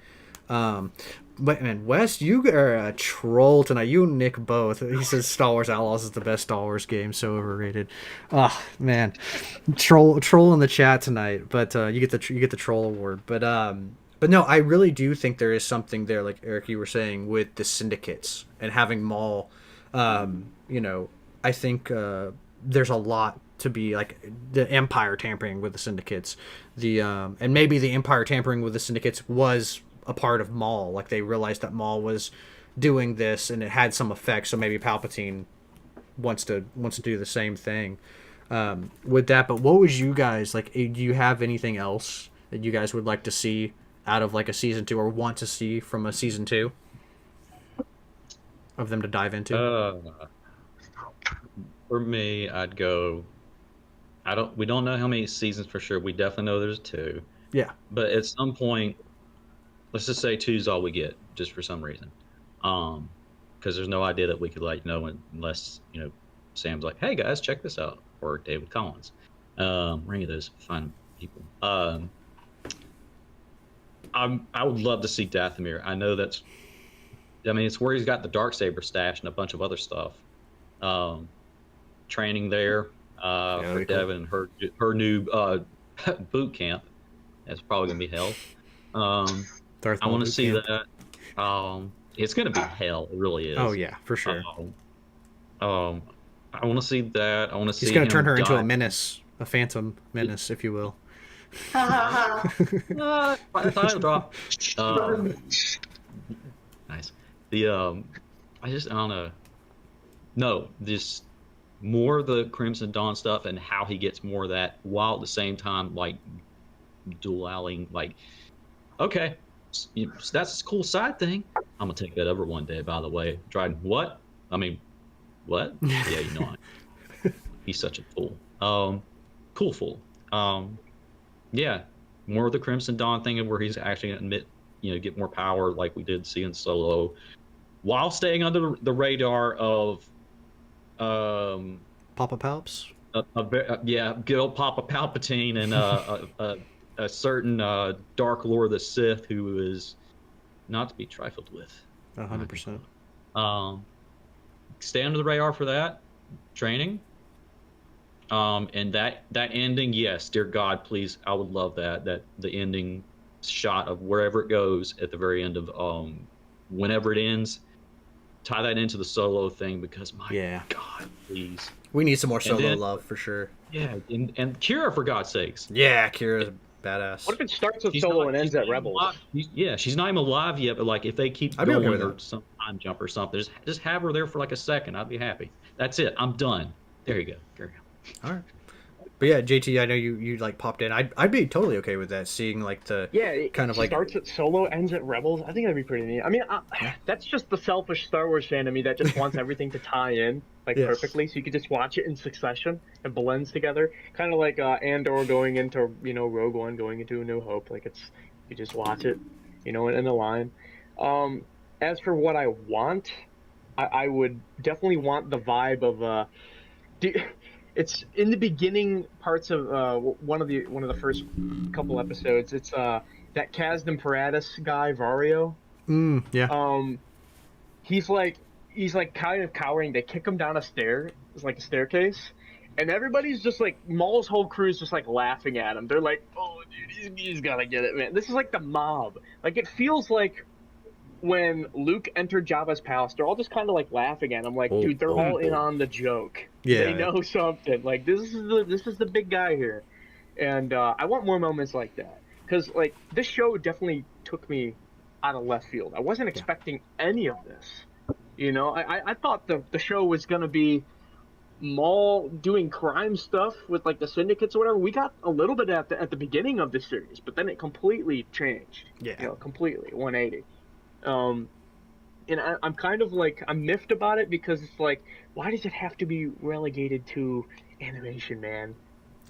But man, Wes, you are a troll tonight. You and Nick both. He says Star Wars Outlaws is the best Star Wars game. So overrated. Oh man, troll in the chat tonight. But you get the troll award. But no, I really do think there is something there, like Eric, you were saying, with the syndicates and having Maul. I think there's a lot to be like the Empire tampering with the syndicates, and maybe the Empire tampering with the syndicates was a part of Maul. Like they realized that Maul was doing this and it had some effect, so maybe Palpatine wants to do the same thing with that. But what would you guys like? Do you have anything else that you guys would like to see out of like a season 2 or want to see from a season 2 of them to dive into? For me, I'd go. We don't know how many seasons for sure. We definitely know there's 2. Yeah. But at some point, let's just say 2 is all we get, just for some reason. Because there's no idea that we could unless Sam's like, hey guys, check this out, or David Collins, or any of those fun people. I would love to see Dathomir. I know it's where he's got the Darksaber stash and a bunch of other stuff. Training there for Devin and her new boot camp. That's probably gonna be hell. I want to see that. It's gonna be hell. It really is. Oh yeah, for sure. I want to see that. I want to see. He's gonna turn her into a menace, a phantom menace, if you will. Title drop. Nice. I don't know. No, just more of the Crimson Dawn stuff and how he gets more of that, while at the same time like dueling. Like, okay, that's a cool side thing. I'm gonna take that over one day. By the way, Dryden, what? I mean, what? Yeah, he's such a fool. Cool fool. Yeah, more of the Crimson Dawn thing, where he's actually gonna get more power, like we did see in Solo, while staying under the radar of Papa Palps. Yeah, good old Papa Palpatine and a certain Dark Lord of the Sith who is not to be trifled with. 100%. Stay under the radar for that training. And that ending, yes, dear God, please, I would love that the ending shot of wherever it goes at the very end of whenever it ends, tie that into the Solo thing, because my God, please. We need some more Solo love for sure. Yeah, and Kira, for God's sakes. Yeah, Kira's badass. What if it starts with Solo and ends at Rebels? She's not even alive yet, but like if they keep going or some time jump or something, just have her there for like a second. I'd be happy. That's it. I'm done. There you go. Carry on. All right. But yeah, JT, I know you like popped in. I'd be totally okay with that. Seeing like it kind of like starts at Solo, ends at Rebels. I think that'd be pretty neat. I mean, that's just the selfish Star Wars fan of me that just wants everything to tie in perfectly, so you could just watch it in succession and blends together. Kind of like Andor going into Rogue One, going into A New Hope. Like you just watch it, in a line. As for what I want, I would definitely want the vibe of it's in the beginning parts of one of the first couple episodes. It's that Kazdan Paratus guy, Vario. Yeah. He's like kind of cowering. They kick him down a staircase, and everybody's just like, Maul's whole crew's just like laughing at him. They're like, "Oh, dude, he's gotta get it, man." This is like the mob. Like, it feels like when Luke entered Jabba's palace, they're all just kind of like laughing at him, like, dude, they're all in on the joke. Yeah, they know something. Like, this is the big guy here, and I want more moments like that, because like this show definitely took me out of left field. I wasn't expecting any of this. I thought the show was gonna be Maul doing crime stuff with like the syndicates or whatever. We got a little bit at the beginning of the series, but then it completely changed. Yeah, completely 180. And I'm kind of like, I'm miffed about it, because it's like, why does it have to be relegated to animation, man?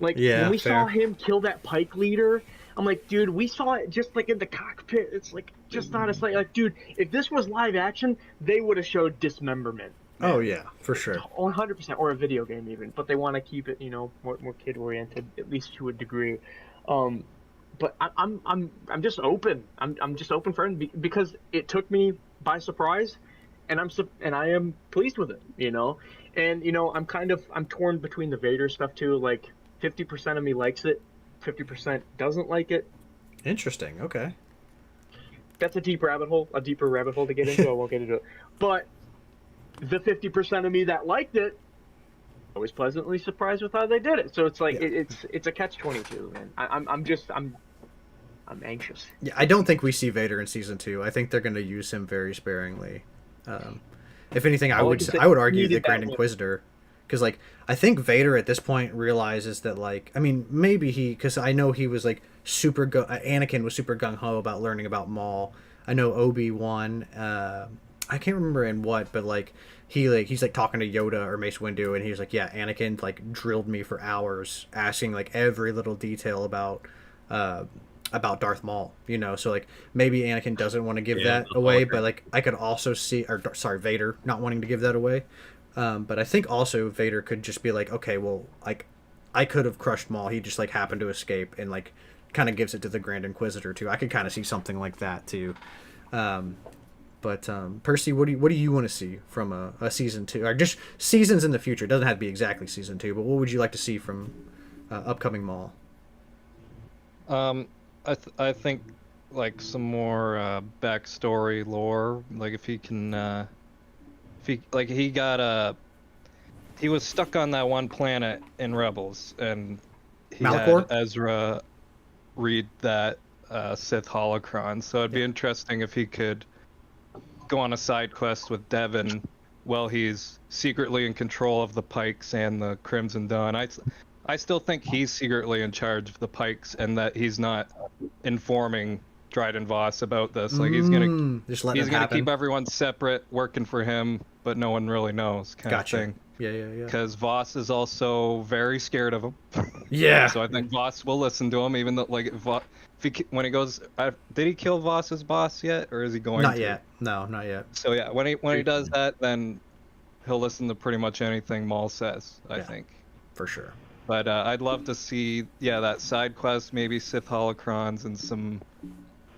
Like Yeah, when we fair. saw him kill that Pike leader, I'm like, dude, we saw it just like in the cockpit. It's like just not a like, dude, if this was live action, they would have showed dismemberment. Man. Oh yeah, for sure. 100%, or a video game even, but they want to keep it, more kid oriented, at least to a degree. But I'm just open. I'm just open for it because it took me by surprise, and I am pleased with it. And I'm torn between the Vader stuff too. Like 50% of me likes it, 50% doesn't like it. Interesting. Okay. That's a deeper rabbit hole to get into. I won't get into it. But the 50% of me that liked it, I was pleasantly surprised with how they did it. So it's like it's a catch-22, man. I'm anxious. Yeah, I don't think we see Vader in season 2. I think they're going to use him very sparingly. If anything, I would argue the Grand Inquisitor, because like I think Vader at this point realizes that maybe because I know he was like Anakin was super gung ho about learning about Maul. I know Obi-Wan. I can't remember in what, but like he's like talking to Yoda or Mace Windu, and he's like, yeah, Anakin like drilled me for hours, asking like every little detail about Darth Maul, so like maybe Anakin doesn't want to give that away, but like I could also see, Vader not wanting to give that away, but I think also Vader could just be like, okay, well, like I could have crushed Maul, he just like happened to escape, and like kind of gives it to the Grand Inquisitor too. I could kind of see something like that too. But Percy, what do you want to see from a season 2, or just seasons in the future? It doesn't have to be exactly season 2, but what would you like to see from upcoming Maul? I think like some more backstory lore. Like if he can, he was stuck on that one planet in Rebels, and he Malachor? had Ezra read that Sith holocron. So it'd be interesting if he could go on a side quest with Devin while he's secretly in control of the Pikes and the Crimson Dawn. I still think he's secretly in charge of the Pikes, and that he's not informing Dryden Voss about this. Like he's gonna keep everyone separate, working for him, but no one really knows, kind of thing. Yeah. Because Voss is also very scared of him. Yeah. So I think Voss will listen to him, even though when he goes, did he kill Voss's boss yet, or is he going? Not yet. No, not yet. So yeah, when he does that, then he'll listen to pretty much anything Maul says. I think. For sure. But I'd love to see, that side quest, maybe Sith holocrons and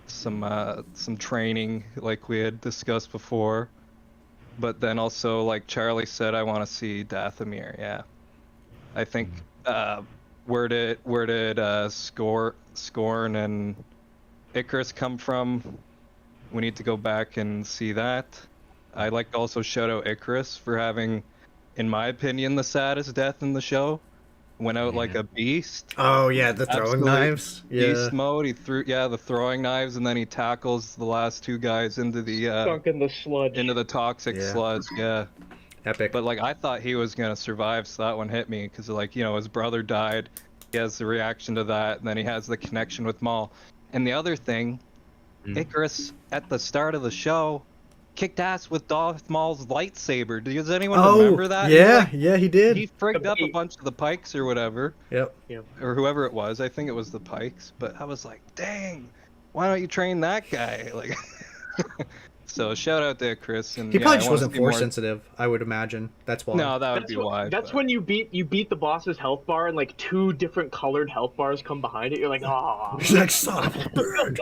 some training like we had discussed before. But then also, like Charlie said, I want to see Dathomir. Yeah, I think where did Scorn and Icarus come from? We need to go back and see that. I'd like to also shout out Icarus for having, in my opinion, the saddest death in the show. Went out like a beast. Oh yeah, the throwing knives. Yeah. Beast mode. He threw the throwing knives, and then he tackles the last two guys into the sunk in the sludge. Into the toxic sludge. Yeah. Epic. But like I thought he was gonna survive, so that one hit me because his brother died. He has the reaction to that, and then he has the connection with Maul. And the other thing, Icarus at the start of the show kicked ass with Darth Maul's lightsaber. Does anyone remember that? Yeah, he did. He frigged up a bunch of the Pikes or whatever. Yep. Or whoever it was. I think it was the Pikes. But I was like, dang, why don't you train that guy? Like, so shout out to Chris. And he probably just wasn't force sensitive, I would imagine. That's why. No, that would be why. That's when you beat the boss's health bar, and like two different colored health bars come behind it. You're like, ah. He's like, son of a bird.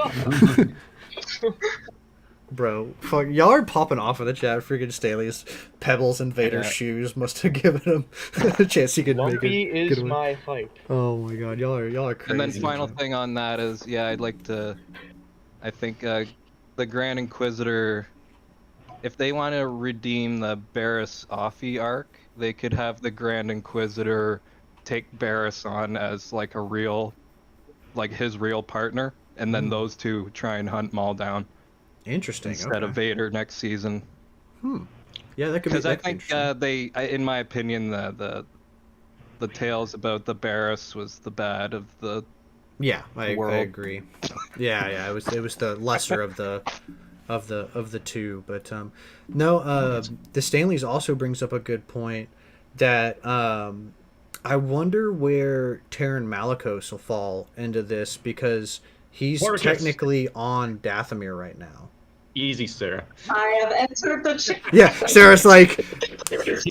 Bro, fuck, y'all are popping off in the chat. Freaking Staley's Pebbles and Vader's shoes must have given him a chance he could Lumpy make it. is my hype. Oh my god, y'all are crazy. And then final thing on that is, I'd like to, I think the Grand Inquisitor, if they want to redeem the Barriss Offee arc, they could have the Grand Inquisitor take Barriss on as like a real, like his real partner, and then those two try and hunt Maul down. Interesting. Instead of Vader next season. Yeah, that could be. Because I think in my opinion, the tales about the Barriss was the bad of the. Yeah, I agree. Yeah, it was the lesser of the two, but the Stanleys also brings up a good point that I wonder where Terran Malicos will fall into this, because he's Marcus. technically on Dathomir right now. Easy, Sarah. I have entered the chat. Yeah, Sarah's like,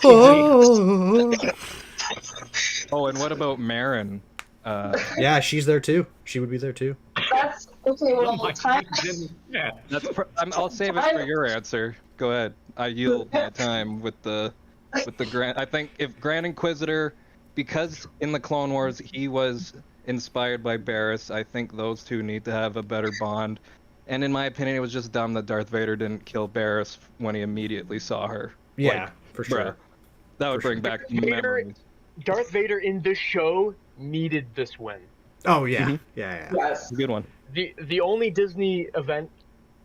oh. Oh, and what about Marin? Yeah, she's there too. She would be there too. That's okay. Well, time. Yeah. I'll save it for your answer. Go ahead. I yield my time with the Grand. I think if Grand Inquisitor, because in the Clone Wars he was inspired by Barriss, I think those two need to have a better bond. And in my opinion, it was just dumb that Darth Vader didn't kill Barriss when he immediately saw her. Yeah, Like, for sure. bruh, that would bring back memories. Darth Vader in this show needed this win. Oh yeah, Mhm. yeah. Yes. Good one. The only Disney event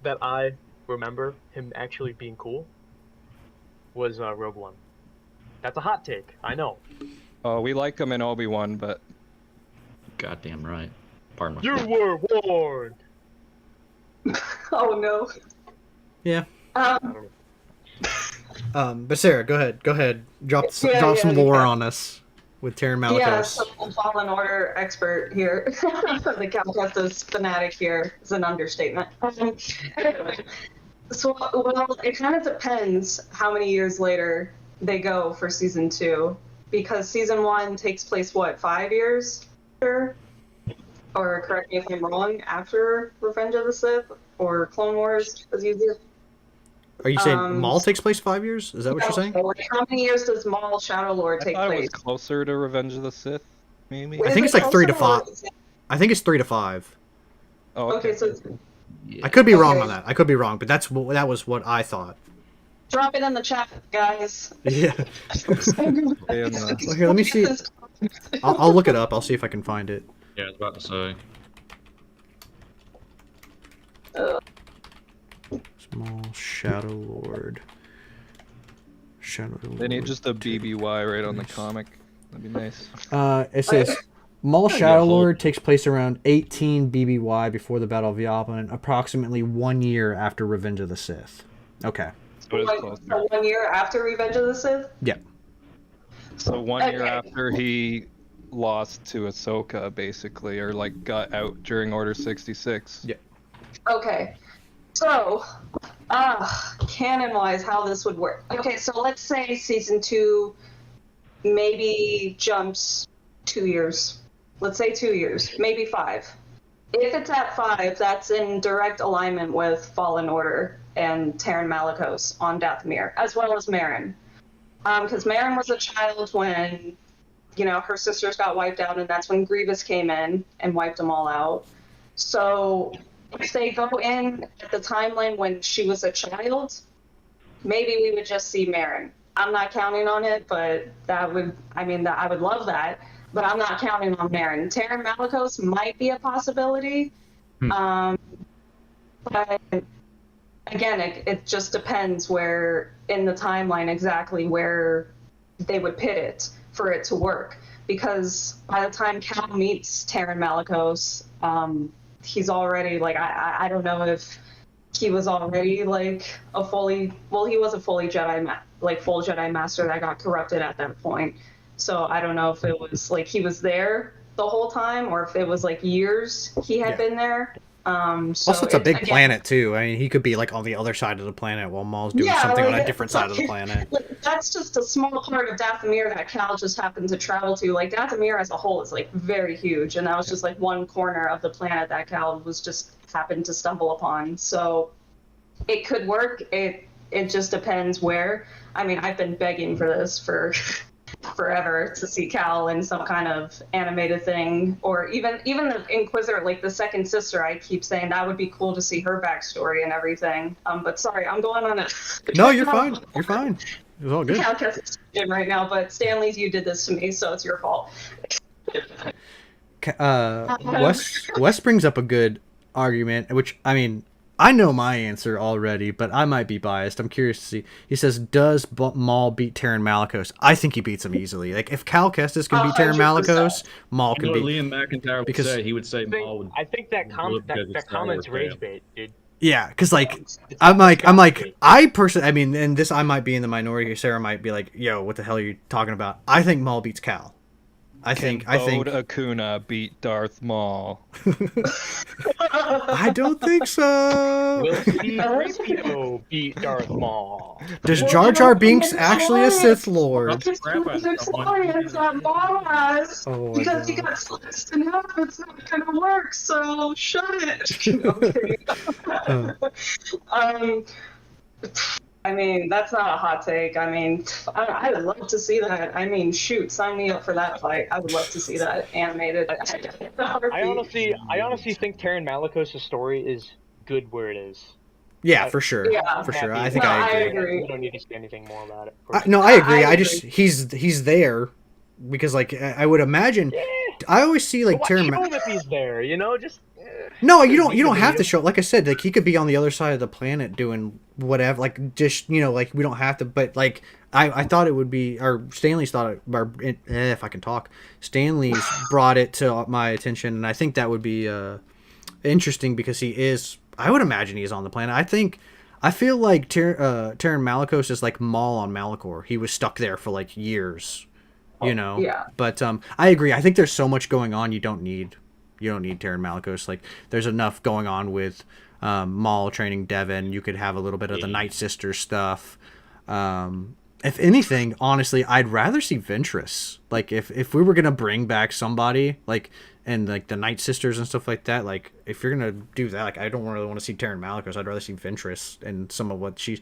that I remember him actually being cool was Rogue One. That's a hot take, I know. Oh, we like him in Obi-Wan, but Goddamn right. Pardon my You were warned. Oh no. Yeah. Um, But Sarah, go ahead. Drop some lore on us with Terran Malicos. yeah, so Fallen Order expert here. The Calcustis fanatic here is an understatement. So, well, it kind of depends how many years later they go for season 2, because season 1 takes place, what, 5 years after? Or correct me if I'm wrong, after Revenge of the Sith or Clone Wars, as you do. Are you saying Maul takes place 5 years? Is that what you're saying? How many years does Maul Shadow Lord I take thought it place? was closer to Revenge of the Sith, maybe. I think it's like 3 to 5. I think it's 3 to 5. Oh, Okay, so I could be wrong Okay. on that. I could be wrong, but that was what I thought. drop it in the chat, guys. Yeah. And, Well, here, let me see. I'll look it up. I'll see if I can find it. Yeah, I was about to say. Small Shadow Lord. Shadow Lord. they need just a BBY right on the comic. That'd be nice. It says Maul Yeah, Shadow hold. Lord takes place around 18 BBY before the Battle of Yavin, approximately 1 year after Revenge of the Sith. Okay. So it is Like, closer. so 1 year after Revenge of the Sith? Yeah. So 1 year Okay. after he lost to Ahsoka, basically, or like got out during Order 66. Yeah. Okay. So, canon-wise, how this would work. Okay, so let's say season 2 maybe jumps 2 years. Let's say 2 years, maybe 5. If it's at 5, that's in direct alignment with Fallen Order and Terran Malicos on Dathomir, as well as Marin. Because Marin was a child when, her sisters got wiped out, and that's when Grievous came in and wiped them all out. So if they go in at the timeline when she was a child, maybe we would just see Marin. I'm not counting on it, but I would love that. But I'm not counting on Marin. Terran Malicos might be a possibility. But again, it just depends where in the timeline exactly where they would pit it for it to work. Because by the time Cal meets Terran Malicos, he's already like I don't know if he was already like he was a fully Jedi full Jedi Master that got corrupted at that point. So I don't know if it was like he was there the whole time or if it was like years he had been there. So Also, it's a big planet too. I mean, he could be like on the other side of the planet while Maul's doing something on a different side of the planet. That's just a small part of Dathomir that Cal just happened to travel to. Like Dathomir as a whole is like very huge, and that was just like one corner of the planet that Cal was just happened to stumble upon. So it could work. It just depends where. I mean, I've been begging for this for forever to see Cal in some kind of animated thing, or even the Inquisitor, like the second sister. I keep saying that would be cool to see her backstory and everything. But sorry, I'm going on it. No, you're fine. You're fine. It was all good. Cal right now, but Stanley's, you did this to me, so it's your fault. Wes brings up a good argument, which, I mean, I know my answer already, but I might be biased. I'm curious to see. He says, does Maul beat Terran Malicos? I think he beats him easily. Like, if Cal Kestis can beat Terran 100%. Malicos, Maul can You know what beat... Liam McIntyre would because- say? He would say Maul would. I think that comment's rage bait, dude. Yeah, because, like, I personally, I mean, and this, I might be in the minority, Sarah might be like, yo, what the hell are you talking about? I think Maul beats Cal. I think Bode Akuna beat Darth Maul. I don't think so. Will C-3PO beat Darth Maul? Does Jar Jar Binks actually a Sith Lord? It's the experience that Maul has. Oh my Because he God. got sliced in half, it's not gonna work, so shut it. Okay. I mean, that's not a hot take. I mean, I would love to see that. I mean, shoot, sign me up for that fight. I would love to see that animated. I honestly think Taron Malicos' story is good where it is. Yeah, for sure. Yeah. For sure. Happy I think No, I I agree. agree. We don't need to say anything more about it. No, I agree. I I just he's there because like I would imagine. Yeah. I always see like But Taron. why show him if he's there? You know, just. No, you don't have to show. Like I said, like he could be on the other side of the planet doing whatever. Like just like we don't have to. But like I thought it would be, or Stanley's thought it. Or, if I can talk, Stanley's brought it to my attention, and I think that would be interesting because he is. I would imagine he's on the planet. I feel like Taron Malicos is like Maul on Malachor. He was stuck there for like years. You know. Yeah. But I agree. I think there's so much going on. You don't need Taron Malicos. Like there's enough going on with Maul training Devin. You could have a little bit of the Night Sisters stuff. If anything, honestly, I'd rather see Ventress. Like if we were gonna bring back somebody like and like the Night Sisters and stuff like that, like if you're gonna do that, like I don't really want to see Taron Malicos. I'd rather see Ventress and some of what she's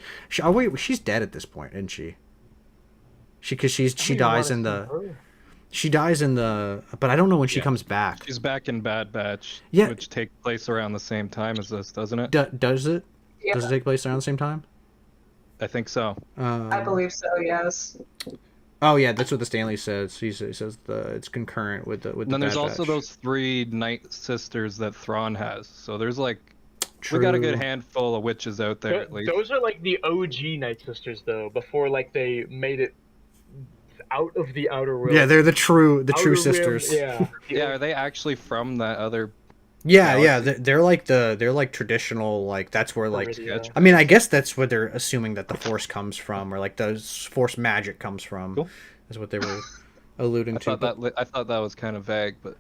dead at this point, isn't she? She dies in the. She dies in the, but I don't know when she comes back. She's back in Bad Batch, Yeah. which takes place around the same time as this, doesn't it? Does it? Yeah. Does it take place around the same time? I think so. I believe so, yes. Oh yeah, that's what the Stanley says. He says it's concurrent with the. And then there's Bad also Batch. those 3 Night Sisters that Thrawn has. So there's like, True. we got a good handful of witches out there at least. Those are like the OG Night Sisters though, before like they made it out of the Outer Rim. Yeah, they're the true Outer Rim, sisters. Yeah. Yeah, are they actually from that other? Yeah. They're like traditional. Like that's where like. Yeah. I mean, I guess that's where they're assuming that the Force comes from, or like the Force magic comes from. Cool. Is what they were alluding to. I thought that was kind of vague, but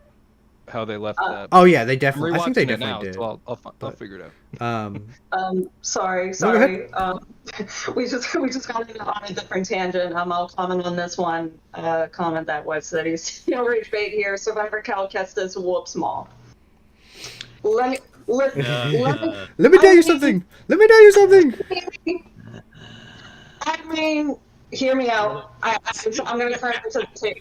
how they left that. Oh yeah, they I'm definitely. I think they rewatching it definitely now, did. so I'll figure it out. Sorry. go ahead. We just got on a different tangent. I'll comment on this one. Comment that was that he's rage bait here. Survivor Cal Kestis whoops Maul. Let me tell you something. Let me tell you something. I mean, hear me out. I'm gonna turn it to the tape.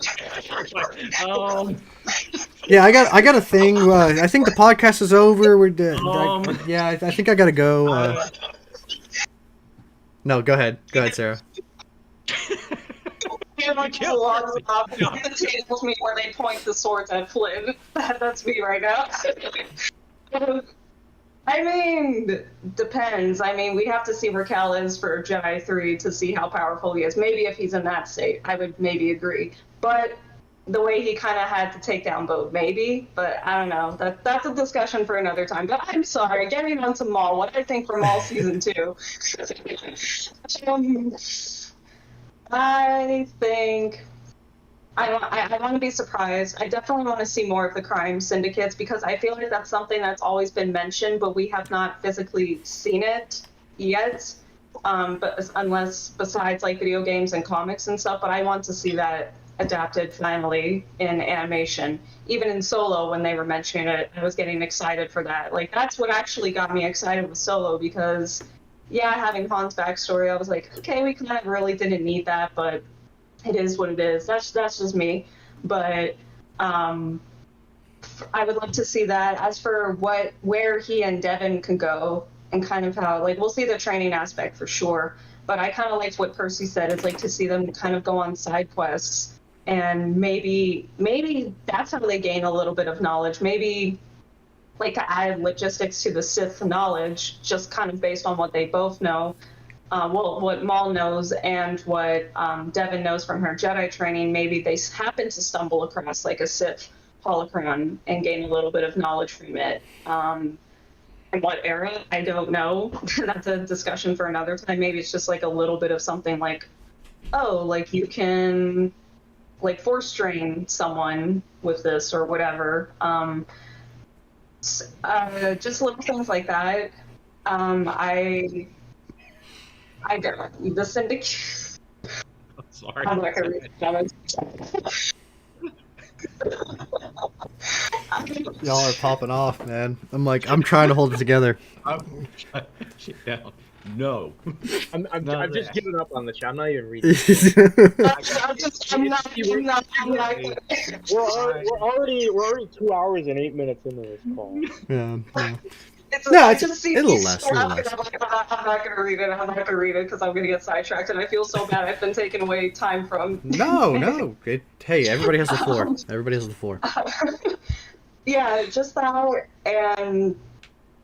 Yeah, I got a thing. I think the podcast is over. We're yeah, I think I gotta go. No, go ahead, Sarah. The tables me where they point the swords at Flynn. That's me right now. I mean, depends. I mean, we have to see where Cal is for Jedi 3 to see how powerful he is. Maybe if he's in that state, I would maybe agree. But the way he kind of had to take down Bode, maybe. But I don't know. That's a discussion for another time. But I'm sorry. Getting on to Maul, what I think for Maul Season 2. I think... I want to be surprised. I definitely want to see more of the crime syndicates because I feel like that's something that's always been mentioned, but we have not physically seen it yet. But unless besides like video games and comics and stuff, but I want to see that adapted finally in animation. Even in Solo, when they were mentioning it, I was getting excited for that. Like that's what actually got me excited with Solo because, yeah, having Han's backstory, I was like, okay, we kind of really didn't need that, but it is what it is. That's just me. But I would love to see that. As for where he and Devin can go and kind of how, like, we'll see the training aspect for sure. But I kind of liked what Percy said. It's like to see them kind of go on side quests and maybe that's how they gain a little bit of knowledge. Maybe like to add logistics to the Sith knowledge, just kind of based on what they both know. What Maul knows and what Devin knows from her Jedi training, maybe they happen to stumble across like a Sith holocron and gain a little bit of knowledge from it. In what era? I don't know. That's a discussion for another time. Maybe it's just like a little bit of something like, oh, like you can like force train someone with this or whatever. Just little things like that. I don't. The syndicate. Sorry. I'm not gonna read that. Y'all are popping off, man. I'm trying to hold it together. I'm shut shit down. No. I'm None of just that. giving up on the chat. I'm not even reading. I'm not. We're already 2 hours and 8 minutes into this call. Yeah. I just see a little these less. stuff, and I'm like, I'm not gonna read it. I'm not gonna read it because I'm gonna get sidetracked, and I feel so bad. I've been taking away time from. No. Hey, everybody has the floor. Everybody has the floor. Yeah, just that, and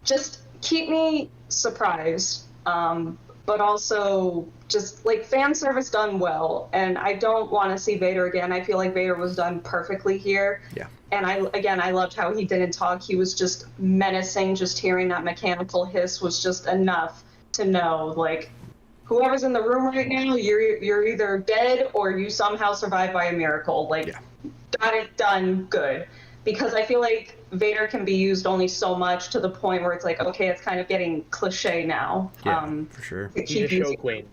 just keep me surprised. But also just like fan service done well, and I don't want to see Vader again. I feel like Vader was done perfectly here. Yeah. And I loved how he didn't talk. He was just menacing. Just hearing that mechanical hiss was just enough to know, like, whoever's in the room right now, you're either dead or you somehow survived by a miracle. Like, got it done good. Because I feel like Vader can be used only so much to the point where it's like, okay, it's kind of getting cliche now. Yeah, for sure. He's a show queen.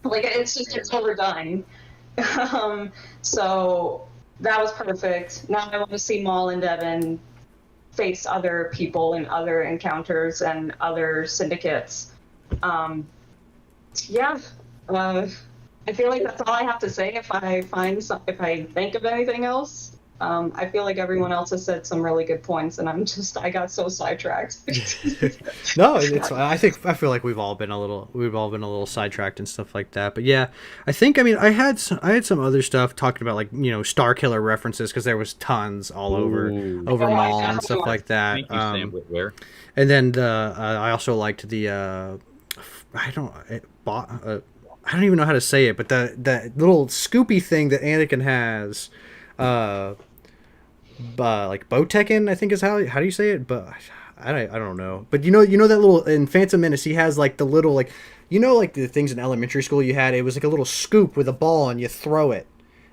Like, it's overdone. So that was perfect. Now I want to see Maul and Devin face other people in other encounters and other syndicates. I feel like that's all I have to say. If I think of anything else. I feel like everyone else has said some really good points, and I got so sidetracked. No, it's. I feel like we've all been a little sidetracked and stuff like that. But yeah, I had some other stuff talking about, like, Star Killer references, because there was tons all over Maul and stuff like that. Thank you, Sam Whitware. And then I also liked the I don't even know how to say it, but that little Scoopy thing that Anakin has. Like Botekin, I think is how do you say it? But I don't know. But you know that little in Phantom Menace, he has like the little, like, like the things in elementary school you had. It was like a little scoop with a ball and you throw it.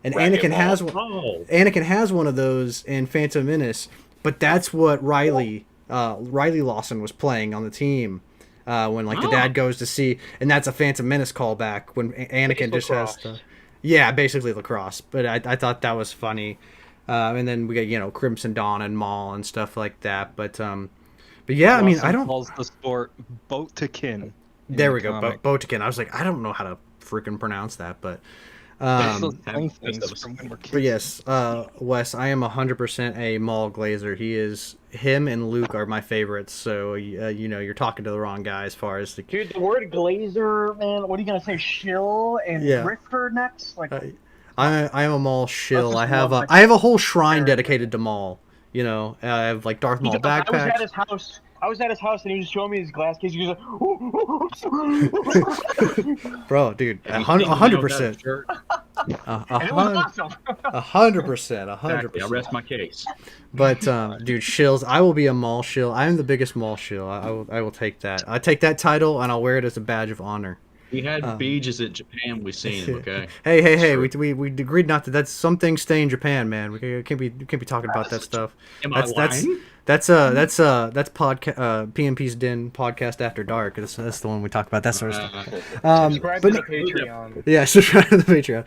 And Anakin has one. Anakin has one of those in Phantom Menace. But that's what Riley Lawson was playing on the team when the dad goes to see, and that's a Phantom Menace callback when Anakin just has to. Yeah, basically lacrosse. But I thought that was funny. And then we got, Crimson Dawn and Maul and stuff like that. But yeah, Lawson I don't. calls the sport Botekin. There we go, Botekin. I was like, I don't know how to freaking pronounce that, but. From when we're kids. But yes, Wes, I am 100% a Maul Glazer. Him and Luke are my favorites. So you're talking to the wrong guy as far as the. Dude, the word Glazer, man. What are you gonna say? Shill and Grifter next? Like. I am a Maul shill. I have a whole shrine dedicated to Maul. I have like Darth Maul backpacks. I was at his house and he was showing me his glass case. He was like, bro, dude, 100%. 100%. I rest my case. But dude, shills. I will be a Maul shill. I am the biggest Maul shill. I will take that. I take that title and I'll wear it as a badge of honor. We had beaches at Japan. We seen him. Okay. Hey! We agreed not to. That's some things stay in Japan, man. We can't be talking about that stuff. That's podcast PMP's Den podcast after dark. That's the one we talk about that sort of stuff. Subscribe to the Patreon. Yeah, subscribe to the Patreon.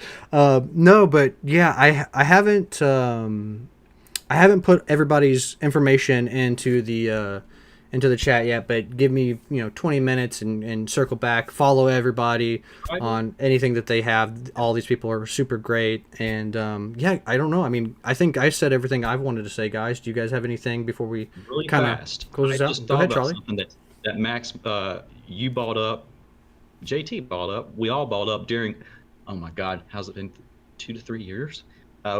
No, but yeah, I haven't put everybody's information into the chat yet, but give me 20 minutes and circle back, follow everybody on anything that they have. All these people are super great, and I don't know. I think I said everything I've wanted to say, guys. Do you guys have anything before we kind of close this out? Go ahead, Charlie. Something that Max, you bought up, JT bought up, we all bought up during. Oh my God, how's it been? 2 to 3 years?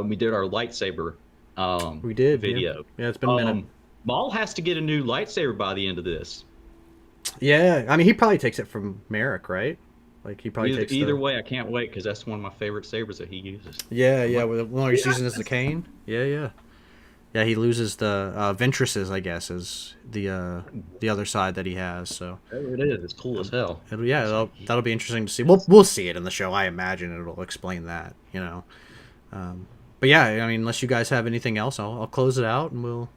We did our lightsaber. We did video. Yeah, it's been a minute. Maul has to get a new lightsaber by the end of this. Yeah, he probably takes it from Merrick, right? Like he probably takes either way. I can't wait because that's one of my favorite sabers that he uses. Yeah. With one he's using as the cane. Yeah. He loses the Ventruses, I guess, is the other side that he has. So there it is. It's cool as hell. That'll be interesting to see. We'll see it in the show. I imagine it'll explain that. But yeah, I mean, unless you guys have anything else, I'll close it out and we'll.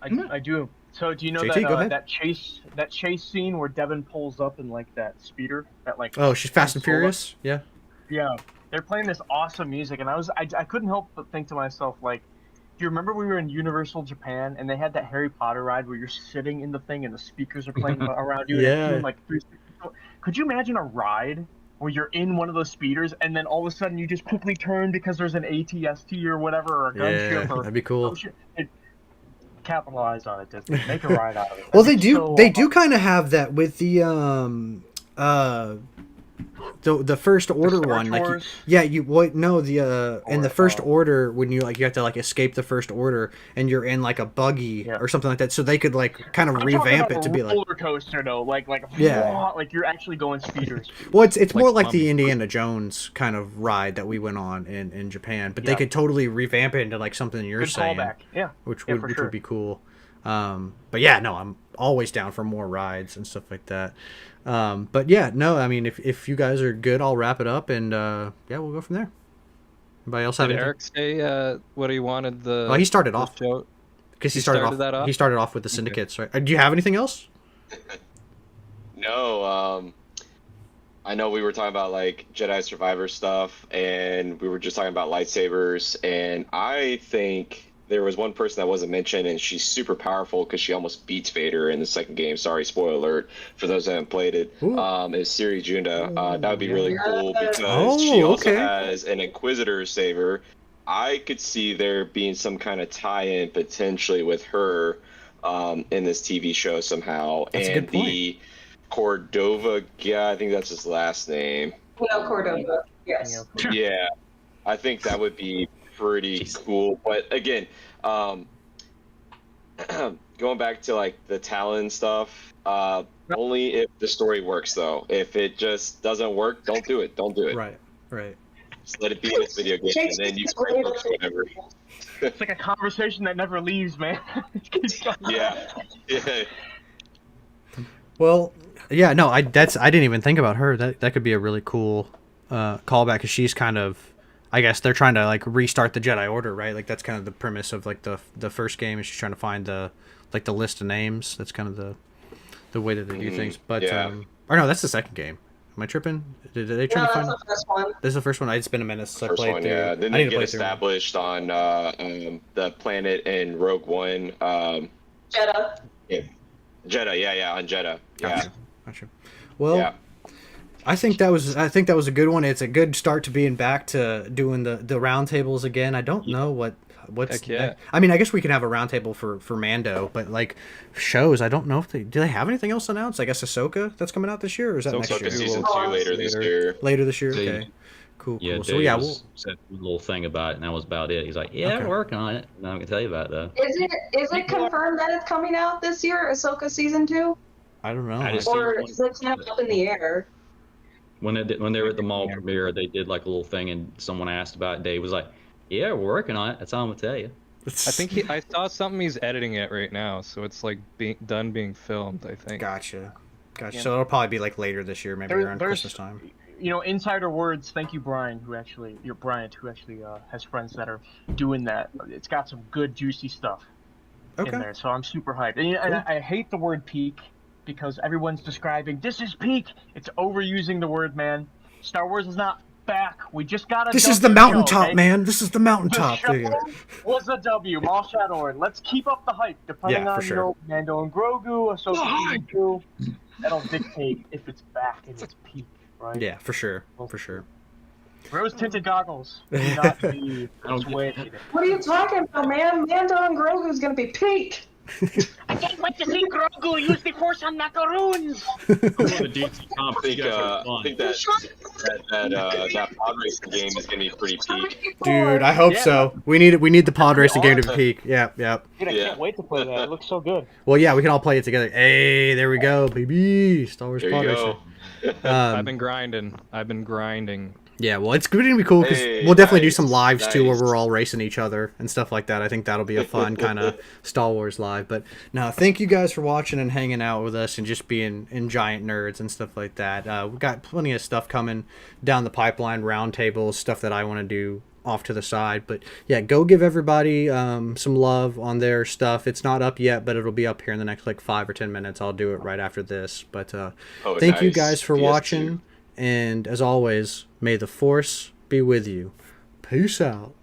I do. So do you know JT, go ahead. that chase scene where Devin pulls up in like that speeder that like? Oh, she's Fast and Furious. Yeah. Yeah, they're playing this awesome music, and I couldn't help but think to myself like, do you remember we were in Universal Japan and they had that Harry Potter ride where you're sitting in the thing and the speakers are playing around you? Yeah. And doing, like 360. Could you imagine a ride where you're in one of those speeders and then all of a sudden you just quickly turn because there's an ATST or whatever or a gunship or that'd be cool. Capitalize on it, Disney. Make a ride out of it. Well, they do kind of have that with the the First Order one, like in the First Order when you have to escape the First Order and you're in like a buggy or something like that, so they could kind of revamp it to be like roller coaster though, like you're actually going speeders. Well, it's more like the Indiana Jones kind of ride that we went on in Japan, but they could totally revamp it into like something you're Good saying, callback. which would be cool. But yeah, no, I'm always down for more rides and stuff like that. But yeah, no, I mean, if you guys are good, I'll wrap it up and we'll go from there. Anybody else have Did anything? Eric say what he wanted the? Oh, he started off show? because he started off with the syndicates, right? Do you have anything else? No, I know we were talking about like Jedi Survivor stuff, and we were just talking about lightsabers, and I think there was one person that wasn't mentioned, and she's super powerful because she almost beats Vader in the second game. Sorry, spoiler alert for those that haven't played it. Is Siri Junda. That would be really cool because she also has an Inquisitor saber. I could see there being some kind of tie-in potentially with her in this TV show somehow. That's a good point. The Cordova guy, I think that's his last name. No, Cordova. Yes. Yeah, I think that would be pretty cool. But again, going back to like the Talon stuff, only if the story works though. If it just doesn't work, don't do it. Right. Just let it be this video game, and then you can work whatever. It's like a conversation that never leaves, man. Yeah. Well, yeah, no, I didn't even think about her. That could be a really cool callback because she's kind of, I guess they're trying to like restart the Jedi Order, right? Like that's kind of the premise of like the first game is she's trying to find the list of names. That's kind of the way that they do things. But or no, that's the second game. Am I tripping? Did they try to find? That's the first one. This is the first one. It's been a minute since I played. One, yeah. Then they get established on the planet in Rogue One. Jeddah. Yeah. Jeddah, yeah, on Jeddah. Yeah. Gotcha. Well, I think that was a good one. It's a good start to being back to doing the roundtables again. I don't know what's I mean, I guess we could have a roundtable for Mando, but like shows, I don't know if do they have anything else announced? I guess Ahsoka that's coming out this year, or is that next year? Ahsoka season 2 later this year. Later this year, okay. Cool. Yeah, So yeah, we'll said a little thing about it, and that was about it. He's like, we're working on it. Not gonna tell you about it though. Is it confirmed that it's coming out this year, Ahsoka season 2? I don't know. Or is it kind of up in the air? When they were at the mall premiere, they did like a little thing, and someone asked about it. Dave was like, "Yeah, we're working on it. That's all I'm gonna tell you." I think I saw something he's editing it right now, so it's like being filmed. I think. Gotcha. Yeah. So it'll probably be like later this year, maybe around Christmas time. You know, insider words. Thank you, Brian, who actually has friends that are doing that. It's got some good juicy stuff in there, so I'm super hyped. And I hate the word peak because everyone's describing this is peak. It's overusing the word, man. Star Wars is not back. We just got a This is the mountaintop, man. This is the mountaintop. The show was a W. Maul Shadow Lord. Let's keep up the hype. Depending on Mando and Grogu, Ahsoka season 2, that'll dictate if it's back in its peak, right? Yeah, for sure. For sure. Rose tinted goggles. Do not be persuaded. What are you talking about, man? Mando and Grogu's gonna be peak. I can't wait to see Grogu use the Force on macaroons. I think that pod racing game is gonna be pretty peak. Dude, I hope so. We need the pod racing game to peak. Yep. Dude, I can't wait to play that. It looks so good. Well, yeah, we can all play it together. Hey, there we go, baby. Star Wars pod racing. I've been grinding. Yeah, well, it's going to be cool because we'll definitely do some lives too where we're all racing each other and stuff like that. I think that'll be a fun kind of Star Wars live. But no, thank you guys for watching and hanging out with us and just being in giant nerds and stuff like that. We've got plenty of stuff coming down the pipeline, roundtables, stuff that I want to do off to the side. But yeah, go give everybody some love on their stuff. It's not up yet, but it'll be up here in the next like 5 or 10 minutes. I'll do it right after this. But thank you guys for watching, and as always, may the force be with you. Peace out.